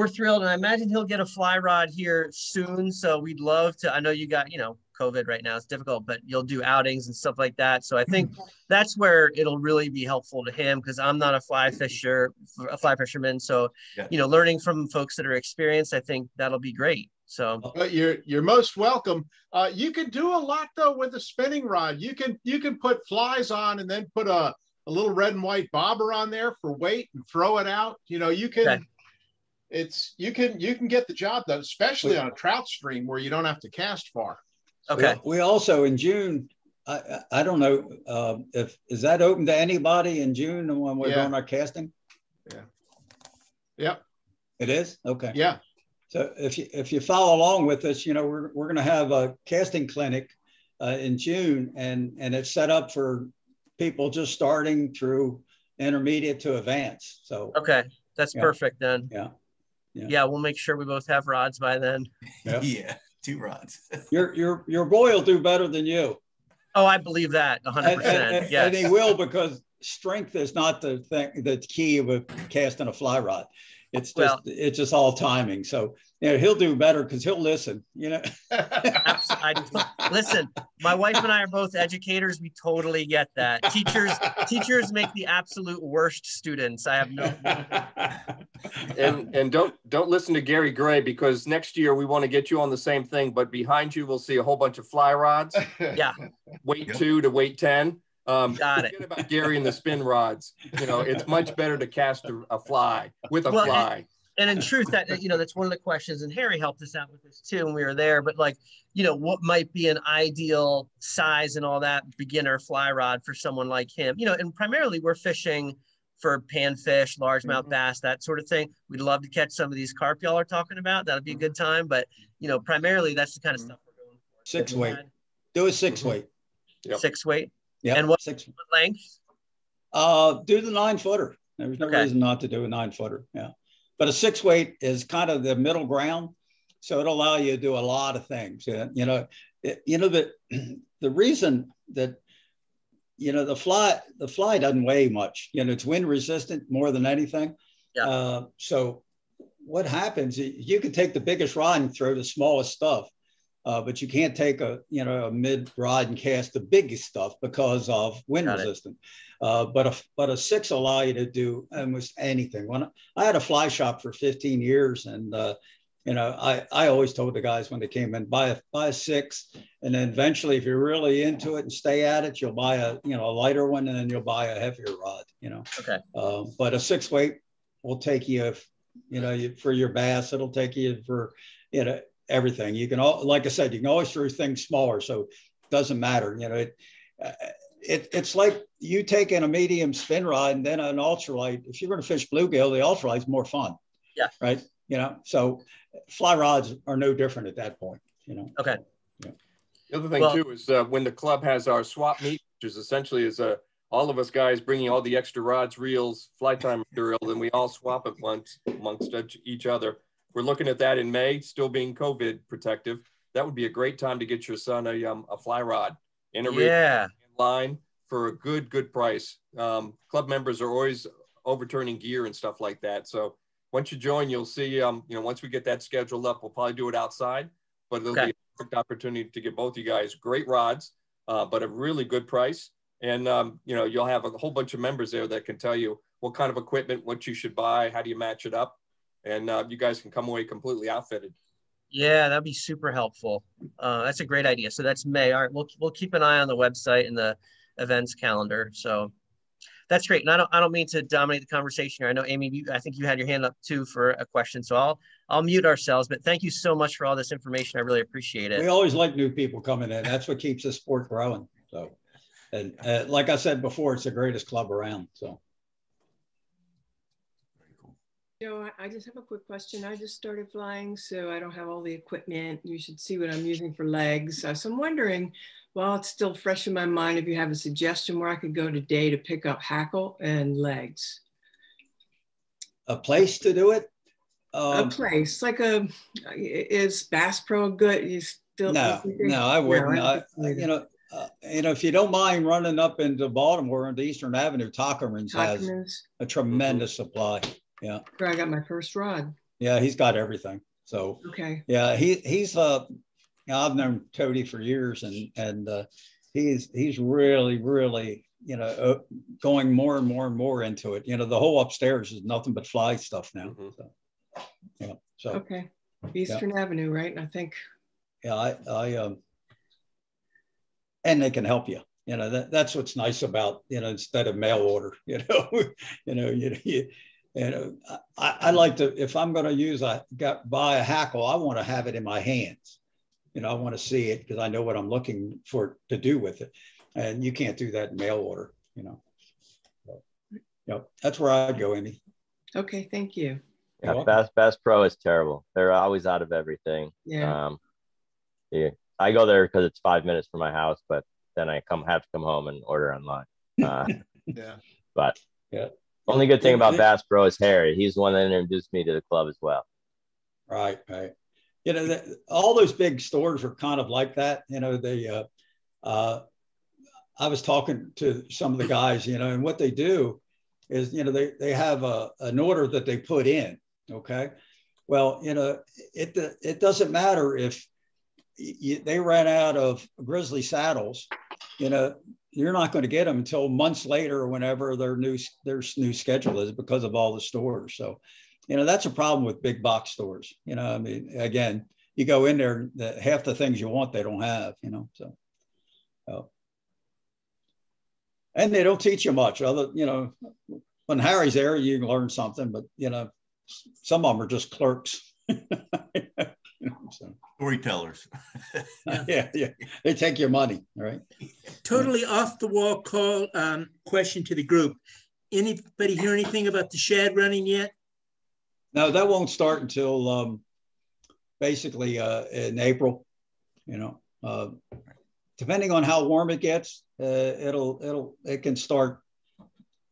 thrilled, and I imagine he'll get a fly rod here soon. So we'd love to. I know you got, you know, COVID right now, it's difficult, but you'll do outings and stuff like that. So I think that's where it'll really be helpful to him, because I'm not a fly fisherman. So, you know, learning from folks that are experienced, I think that'll be great. So you're most welcome. You can do a lot though with a spinning rod. You can put flies on and then put a little red and white bobber on there for weight and throw it out. You know, you can. You can get the job done, especially on a trout stream where you don't have to cast far. Okay. We also in June, I don't know is that open to anybody in June when we're doing our casting? Yeah. Yep. It is? Okay. Yeah. So if you follow along with us, you know, we're going to have a casting clinic in June, and it's set up for people just starting through intermediate to advanced. So okay, that's perfect then. Yeah, we'll make sure we both have rods by then. Yeah, 2 rods. your boy will do better than you. Oh, I believe that 100%. Yes, and he will, because strength is not the key with casting a fly rod. It's just all timing. So he'll do better because he'll listen. Listen, my wife and I are both educators. We totally get that. Teachers make the absolute worst students. I have no. And don't listen to Gary Gray, because next year we want to get you on the same thing, but behind you we'll see a whole bunch of fly rods. Yeah. Weight 2 to weight 10. Got it. Forget about Gary and the spin rods. It's much better to cast a fly with a fly. And in truth, that's one of the questions, and Harry helped us out with this too when we were there, but what might be an ideal size and all that beginner fly rod for someone like him, and primarily we're fishing for panfish, largemouth bass, that sort of thing. We'd love to catch some of these carp y'all are talking about. That'll be a good time, but primarily that's the kind of stuff we're going for. 6 weight. Do a 6 weight. Yep. 6 weight. Yeah. And what length? Do the 9-footer. There's no reason not to do a 9-footer. Yeah. But a 6 weight is kind of the middle ground. So it'll allow you to do a lot of things. The reason that, the fly doesn't weigh much, it's wind resistant more than anything. Yeah. So what happens, you can take the biggest rod and throw the smallest stuff. But you can't take a mid rod and cast the biggest stuff because of wind resistance. But a 6 will allow you to do almost anything. When I had a fly shop for 15 years, and I always told the guys when they came in, buy a 6, and then eventually, if you're really into it and stay at it, you'll buy a lighter one, and then you'll buy a heavier rod. Okay. But a 6 weight will take you, for your bass. It'll take you for everything. You can like I said, you can always throw things smaller, so it doesn't matter. It's like you taking a medium spin rod and then an ultralight. If you're going to fish bluegill, the ultralight's more fun. Yeah. Right. So fly rods are no different at that point. Okay. Yeah. The other thing too is when the club has our swap meet, which is essentially all of us guys bringing all the extra rods, reels, fly time material, and we all swap it once amongst each other. We're looking at that in May, still being COVID protective. That would be a great time to get your son a fly rod in a line for a good price. Club members are always overturning gear and stuff like that. So once you join, you'll see, once we get that scheduled up, we'll probably do it outside, but it'll be a perfect opportunity to get both you guys great rods, but a really good price. And, you'll have a whole bunch of members there that can tell you what kind of equipment, what you should buy, how do you match it up? And you guys can come away completely outfitted. Yeah, that'd be super helpful. That's a great idea. So that's May. All right, we'll keep an eye on the website and the events calendar. So that's great. And I don't mean to dominate the conversation here. I know Amy, I think you had your hand up too for a question. So I'll mute ourselves. But thank you so much for all this information. I really appreciate it. We always like new people coming in. That's what keeps the sport growing. So, and like I said before, it's the greatest club around. So. Joe, I just have a quick question. I just started flying, so I don't have all the equipment. You should see what I'm using for legs. So I'm wondering, while it's still fresh in my mind, if you have a suggestion where I could go today to pick up hackle and legs. A place to do it? A place, is Bass Pro good? You still? No, I wouldn't. If you don't mind running up into Baltimore into Eastern Avenue, Tackerman's has a tremendous supply. Yeah. I got my first rod. Yeah, he's got everything. So okay. Yeah, he's I've known Tody for years, and he's really going more and more into it. The whole upstairs is nothing but fly stuff now. So, yeah. So okay, Eastern Avenue, right? I think. Yeah, I and they can help you. That's what's nice about instead of mail order. I like to, if I'm going to buy a hackle, I want to have it in my hands. I want to see it because I know what I'm looking for to do with it. And you can't do that in mail order, So, that's where I'd go, Amy. Okay, thank you. Yeah, Bass Pro is terrible. They're always out of everything. Yeah. I go there because it's 5 minutes from my house, but then I have to come home and order online. Yeah. But yeah. Only good thing about Bass Pro is Harry. He's the one that introduced me to the club as well. Right. All those big stores are kind of like that. I was talking to some of the guys, and what they do is, they have an order that they put in, Okay. Well, it doesn't matter if they ran out of grizzly saddles. You're not going to get them until months later, or whenever their new schedule is, because of all the stores. So, that's a problem with big box stores. I mean, again, you go in there, half the things you want, they don't have. And they don't teach you much. When Harry's there, you can learn something, but some of them are just clerks. Storytellers. yeah. They take your money, right? Totally off the wall call question to the group. Anybody hear anything about the shad running yet? No, that won't start until basically in April. Depending on how warm it gets, it can start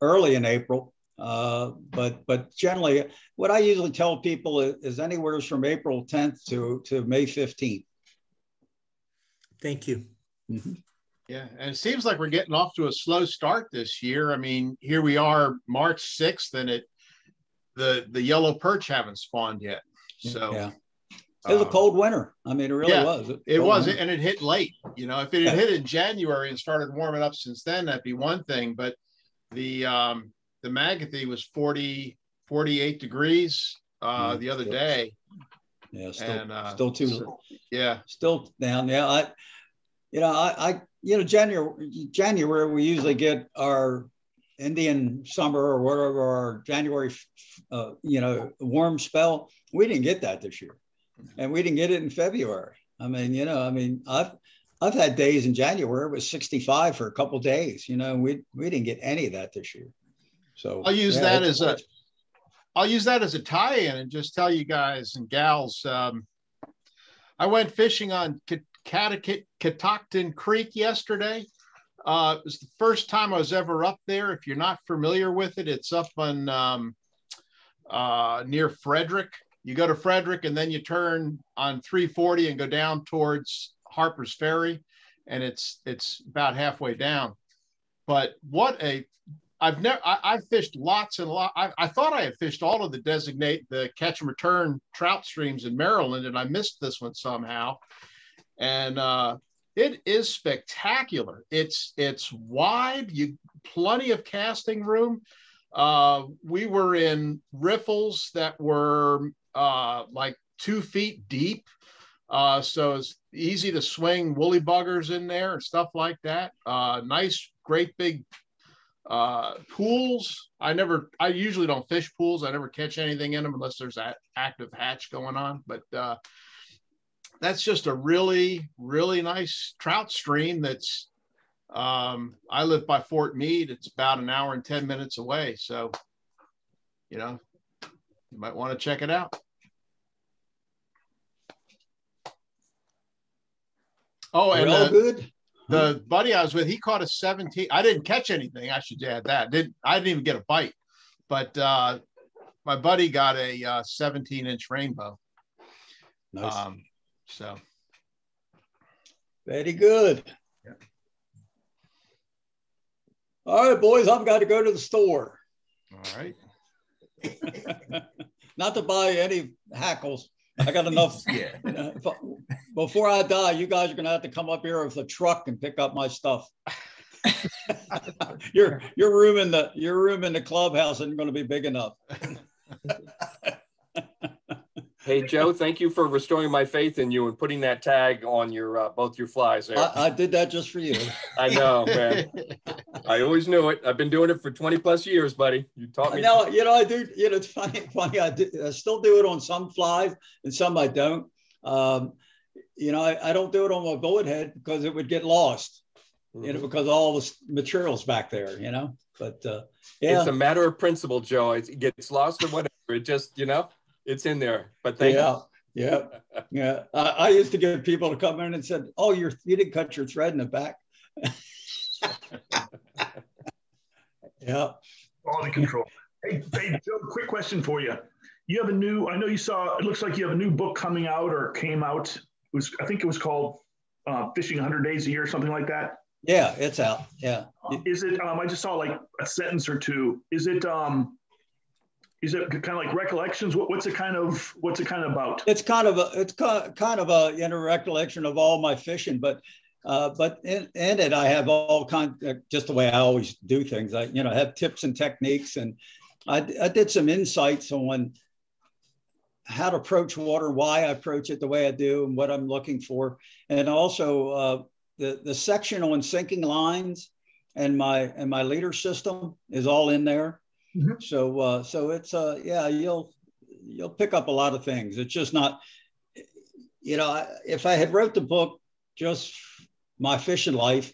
early in April. But generally, what I usually tell people is anywhere from April 10th to May 15th. Thank you. Mm-hmm. Yeah, and it seems like we're getting off to a slow start this year. I mean, here we are, March 6th, and the yellow perch haven't spawned yet. So yeah. It was a cold winter. I mean, it really was. It was, and it hit late. If it had hit in January and started warming up since then, that'd be one thing. But the Magathy was 48 degrees the other day. Yeah, still too. Yeah, still down. Yeah, January we usually get our Indian summer or whatever, our January, warm spell. We didn't get that this year, and we didn't get it in February. I mean, I've had days in January it was 65 for a couple of days. We didn't get any of that this year. So I'll use that as a tie-in and just tell you guys and gals. I went fishing on Catoctin Creek yesterday. It was the first time I was ever up there. If you're not familiar with it, it's up on near Frederick. You go to Frederick and then you turn on 340 and go down towards Harper's Ferry, and it's about halfway down. But I've fished lots and lots. I thought I had fished all of the catch and return trout streams in Maryland, and I missed this one somehow. And it is spectacular. It's wide, plenty of casting room. We were in riffles that were like 2 feet deep. So it's easy to swing woolly buggers in there and stuff like that. Nice, great big pools. I usually don't fish pools. I never catch anything in them unless there's that active hatch going on. But that's just a really, really nice trout stream. That's I live by Fort Meade. It's about an hour and 10 minutes away. So, you might want to check it out. Oh, and good. The buddy I was with, he caught a 17. I didn't catch anything. I should add that. I didn't even get a bite, but my buddy got a 17-inch rainbow. Nice. So very good. Yeah. All right, boys, I've got to go to the store. All right. Not to buy any hackles. I got enough. Yeah. Before I die, you guys are going to have to come up here with a truck and pick up my stuff. your room in the clubhouse isn't going to be big enough. Hey, Joe, thank you for restoring my faith in you and putting that tag on your both your flies there. I did that just for you. I know, man. I always knew it. I've been doing it for 20 plus years, buddy. You taught me. No, I do. It's funny. I still do it on some flies and some I don't. I don't do it on my bullet head because it would get lost, because all the material's back there, But yeah, it's a matter of principle, Joe. It gets lost or whatever. It just, it's in there. But thank you. Yeah. I used to get people to come in and said, "Oh, you didn't cut your thread in the back." Yeah. Quality control. Hey, Joe, quick question for you. You have it looks like you have a new book coming out or came out. I think it was called Fishing 100 Days a Year, something like that. Yeah, it's out. Yeah. Is it, I just saw like a sentence or two. Is Is it kind of like recollections? What's it kind of about? It's kind of a recollection of all my fishing, but in it I have all kinds, just the way I always do things. I have tips and techniques, and I did some insights on how to approach water, why I approach it the way I do, and what I'm looking for, and also the section on sinking lines and my leader system is all in there. Mm-hmm. So it's you'll pick up a lot of things. It's just not, if I had wrote the book just my fishing life,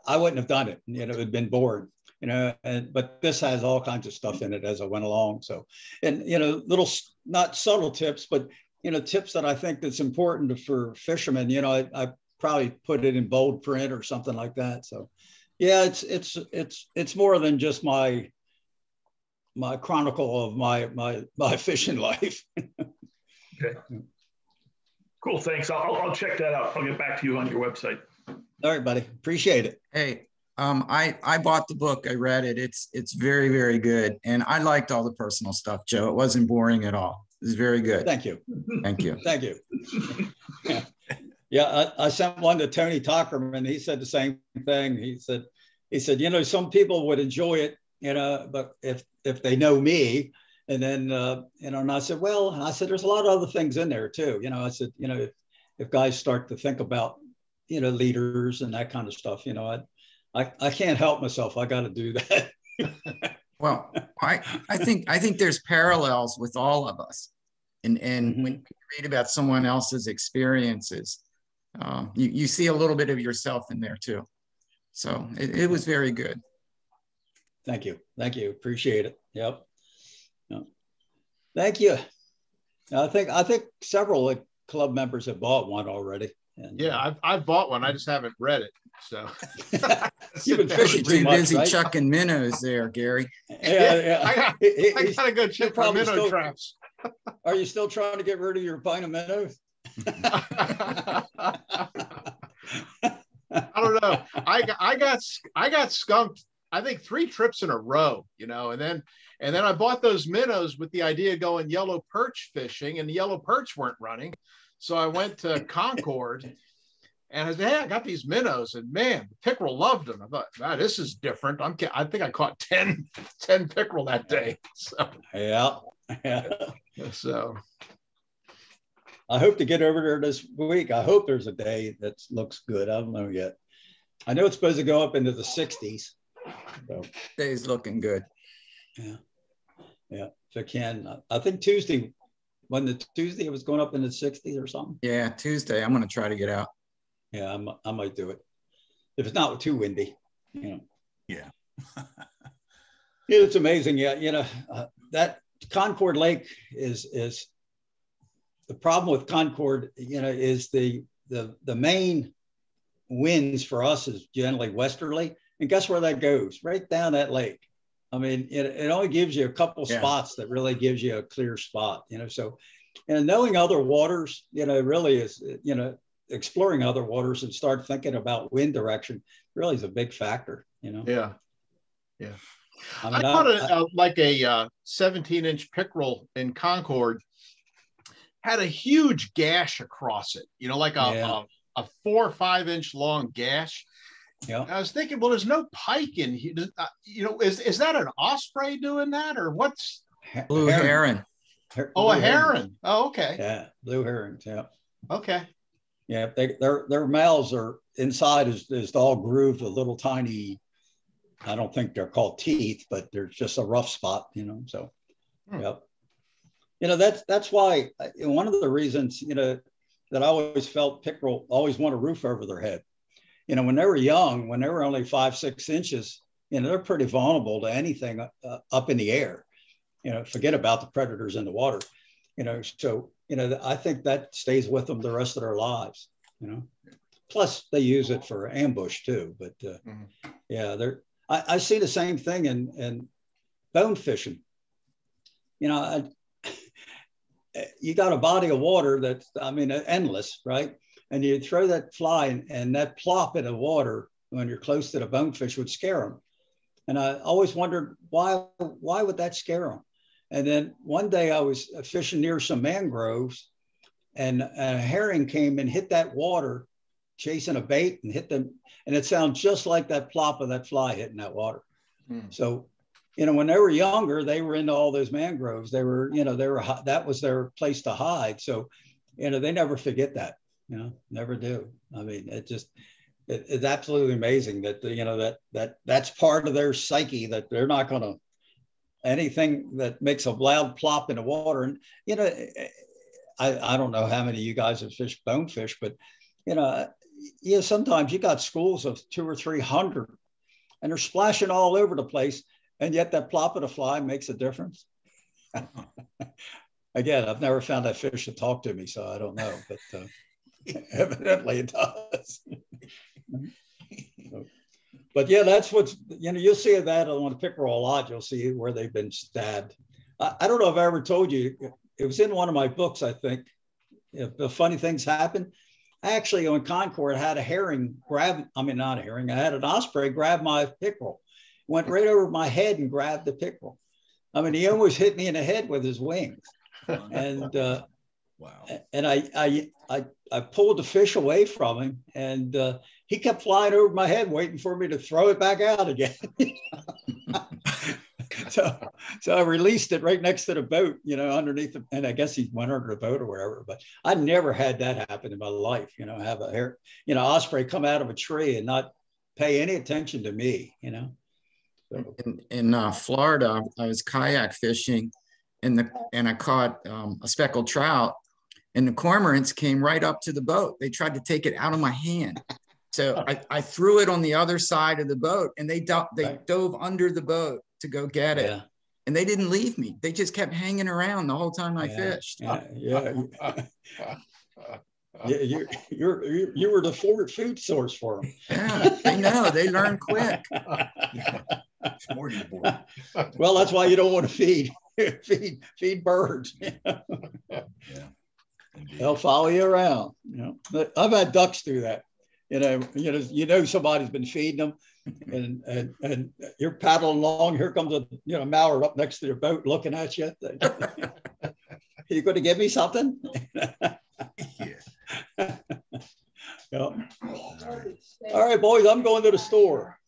I wouldn't have done it. It would have been boring. But this has all kinds of stuff in it as I went along. So, and little not subtle tips, but tips that I think that's important for fishermen. I probably put it in bold print or something like that. So, yeah, it's more than just my chronicle of my fishing life. Okay. Cool. Thanks. I'll check that out. I'll get back to you on your website. All right, buddy. Appreciate it. Hey, I bought the book. I read it. It's very, very good. And I liked all the personal stuff, Joe. It wasn't boring at all. It was very good. Thank you. Thank you. Thank you. Yeah, I sent one to Tony Tockerman. He said the same thing. He said, some people would enjoy it, but if they know me, and then, and I said, there's a lot of other things in there too. I said, if guys start to think about, leaders and that kind of stuff, I can't help myself. I got to do that. Well, I think there's parallels with all of us. And mm-hmm. When you read about someone else's experiences, you see a little bit of yourself in there too. So it was very good. Thank you. Appreciate it. Yep. Thank you. I think several club members have bought one already. And, yeah, I've bought one. I just haven't read it. So you've been fishing too much, busy right? Chucking minnows there, Gary. Yeah. I gotta go check my minnow traps. Are you still trying to get rid of your pint of minnows? I don't know. I got skunked, I think 3 trips in a row, and then I bought those minnows with the idea of going yellow perch fishing, and the yellow perch weren't running. So I went to Concord and I said, hey, I got these minnows, and man, the pickerel loved them. I thought, wow, this is different. I think I caught 10 pickerel that day. So yeah. So I hope to get over there this week. I hope there's a day that looks good. I don't know yet. I know it's supposed to go up into the 60s. So. Day's looking good. Yeah. If I can. I think Tuesday it was going up in the 60s or something. Yeah, Tuesday. I'm going to try to get out. Yeah, I might do it. If it's not too windy, Yeah. It's amazing. Yeah, that Concord Lake is the problem with Concord, is the main winds for us is generally westerly. And guess where that goes? Right down that lake. I mean, it only gives you a couple spots that really gives you a clear spot, so, knowing other waters, really is, exploring other waters and start thinking about wind direction really is a big factor, Yeah. I mean, I caught like a 17-inch pickerel in Concord, had a huge gash across it, like a 4 or 5 inch long gash. Yeah. I was thinking, well, there's no pike in here. Is that an osprey doing that, or what's blue heron? Oh, a heron. Oh, okay. Yeah, blue herons. Yeah. Okay. Yeah, their mouths are inside is all grooved with little tiny. I don't think they're called teeth, but they're just a rough spot, So, Yep. That's why one of the reasons that I always felt pickerel always want a roof over their head. When they were young, when they were only 5-6 inches, they're pretty vulnerable to anything up in the air. Forget about the predators in the water. So I think that stays with them the rest of their lives. Plus they use it for ambush too. But yeah, I see the same thing in bone fishing. You got a body of water that's, endless, right? And you throw that fly and that plop in the water when you're close to the bonefish would scare them. And I always wondered why would that scare them? And then one day I was fishing near some mangroves, and a herring came and hit that water, chasing a bait, and hit them. And it sounds just like that plop of that fly hitting that water. So, you know, when they were younger, they were into all those mangroves. They were, you know, that was their place to hide. So, you know, they never forget that, you know, never do. I mean, it's absolutely amazing that, you know, that's part of their psyche, that they're not going to, anything that makes a loud plop in the water. And, you know, I don't know how many of you guys have fished bonefish, but, you know, sometimes you got schools of 200 or 300 and they're splashing all over the place. And yet that plop of the fly makes a difference. Again, I've never found that fish to talk to me, so I don't know, but evidently it does. But yeah, that's what's, you know, you'll see that on the pickerel a lot. You'll see where they've been stabbed. I don't know if I ever told you, it was in one of my books, I think, if the funny things happen. Actually, on Concord, I had a herring not a herring, I had an osprey grab my pickerel, went right over my head and grabbed the pickerel. I mean, he almost hit me in the head with his wings. And wow. And I pulled the fish away from him, and he kept flying over my head, waiting for me to throw it back out again. So I released it right next to the boat, you know, underneath the, and I guess he went under the boat or whatever. But I never had that happen in my life, you know, have osprey come out of a tree and not pay any attention to me, you know. So. In Florida, I was kayak fishing, and I caught a speckled trout, and the cormorants came right up to the boat. They tried to take it out of my hand. So I threw it on the other side of the boat, and they dove under the boat to go get it. Yeah. And they didn't leave me. They just kept hanging around the whole time I fished. Yeah. You were the food source for them. Yeah, I know. They learn quick. Well, that's why you don't want to feed birds. Yeah. They'll follow you around. You know, I've had ducks do that. You know, somebody's been feeding them, and you're paddling along. Here comes a mallard up next to your boat, looking at you. You going to give me something? Yeah. All right, boys. I'm going to the store.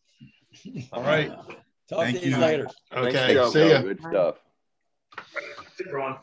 All right. Talk to you later. Okay. See ya. Good stuff. See you, everyone.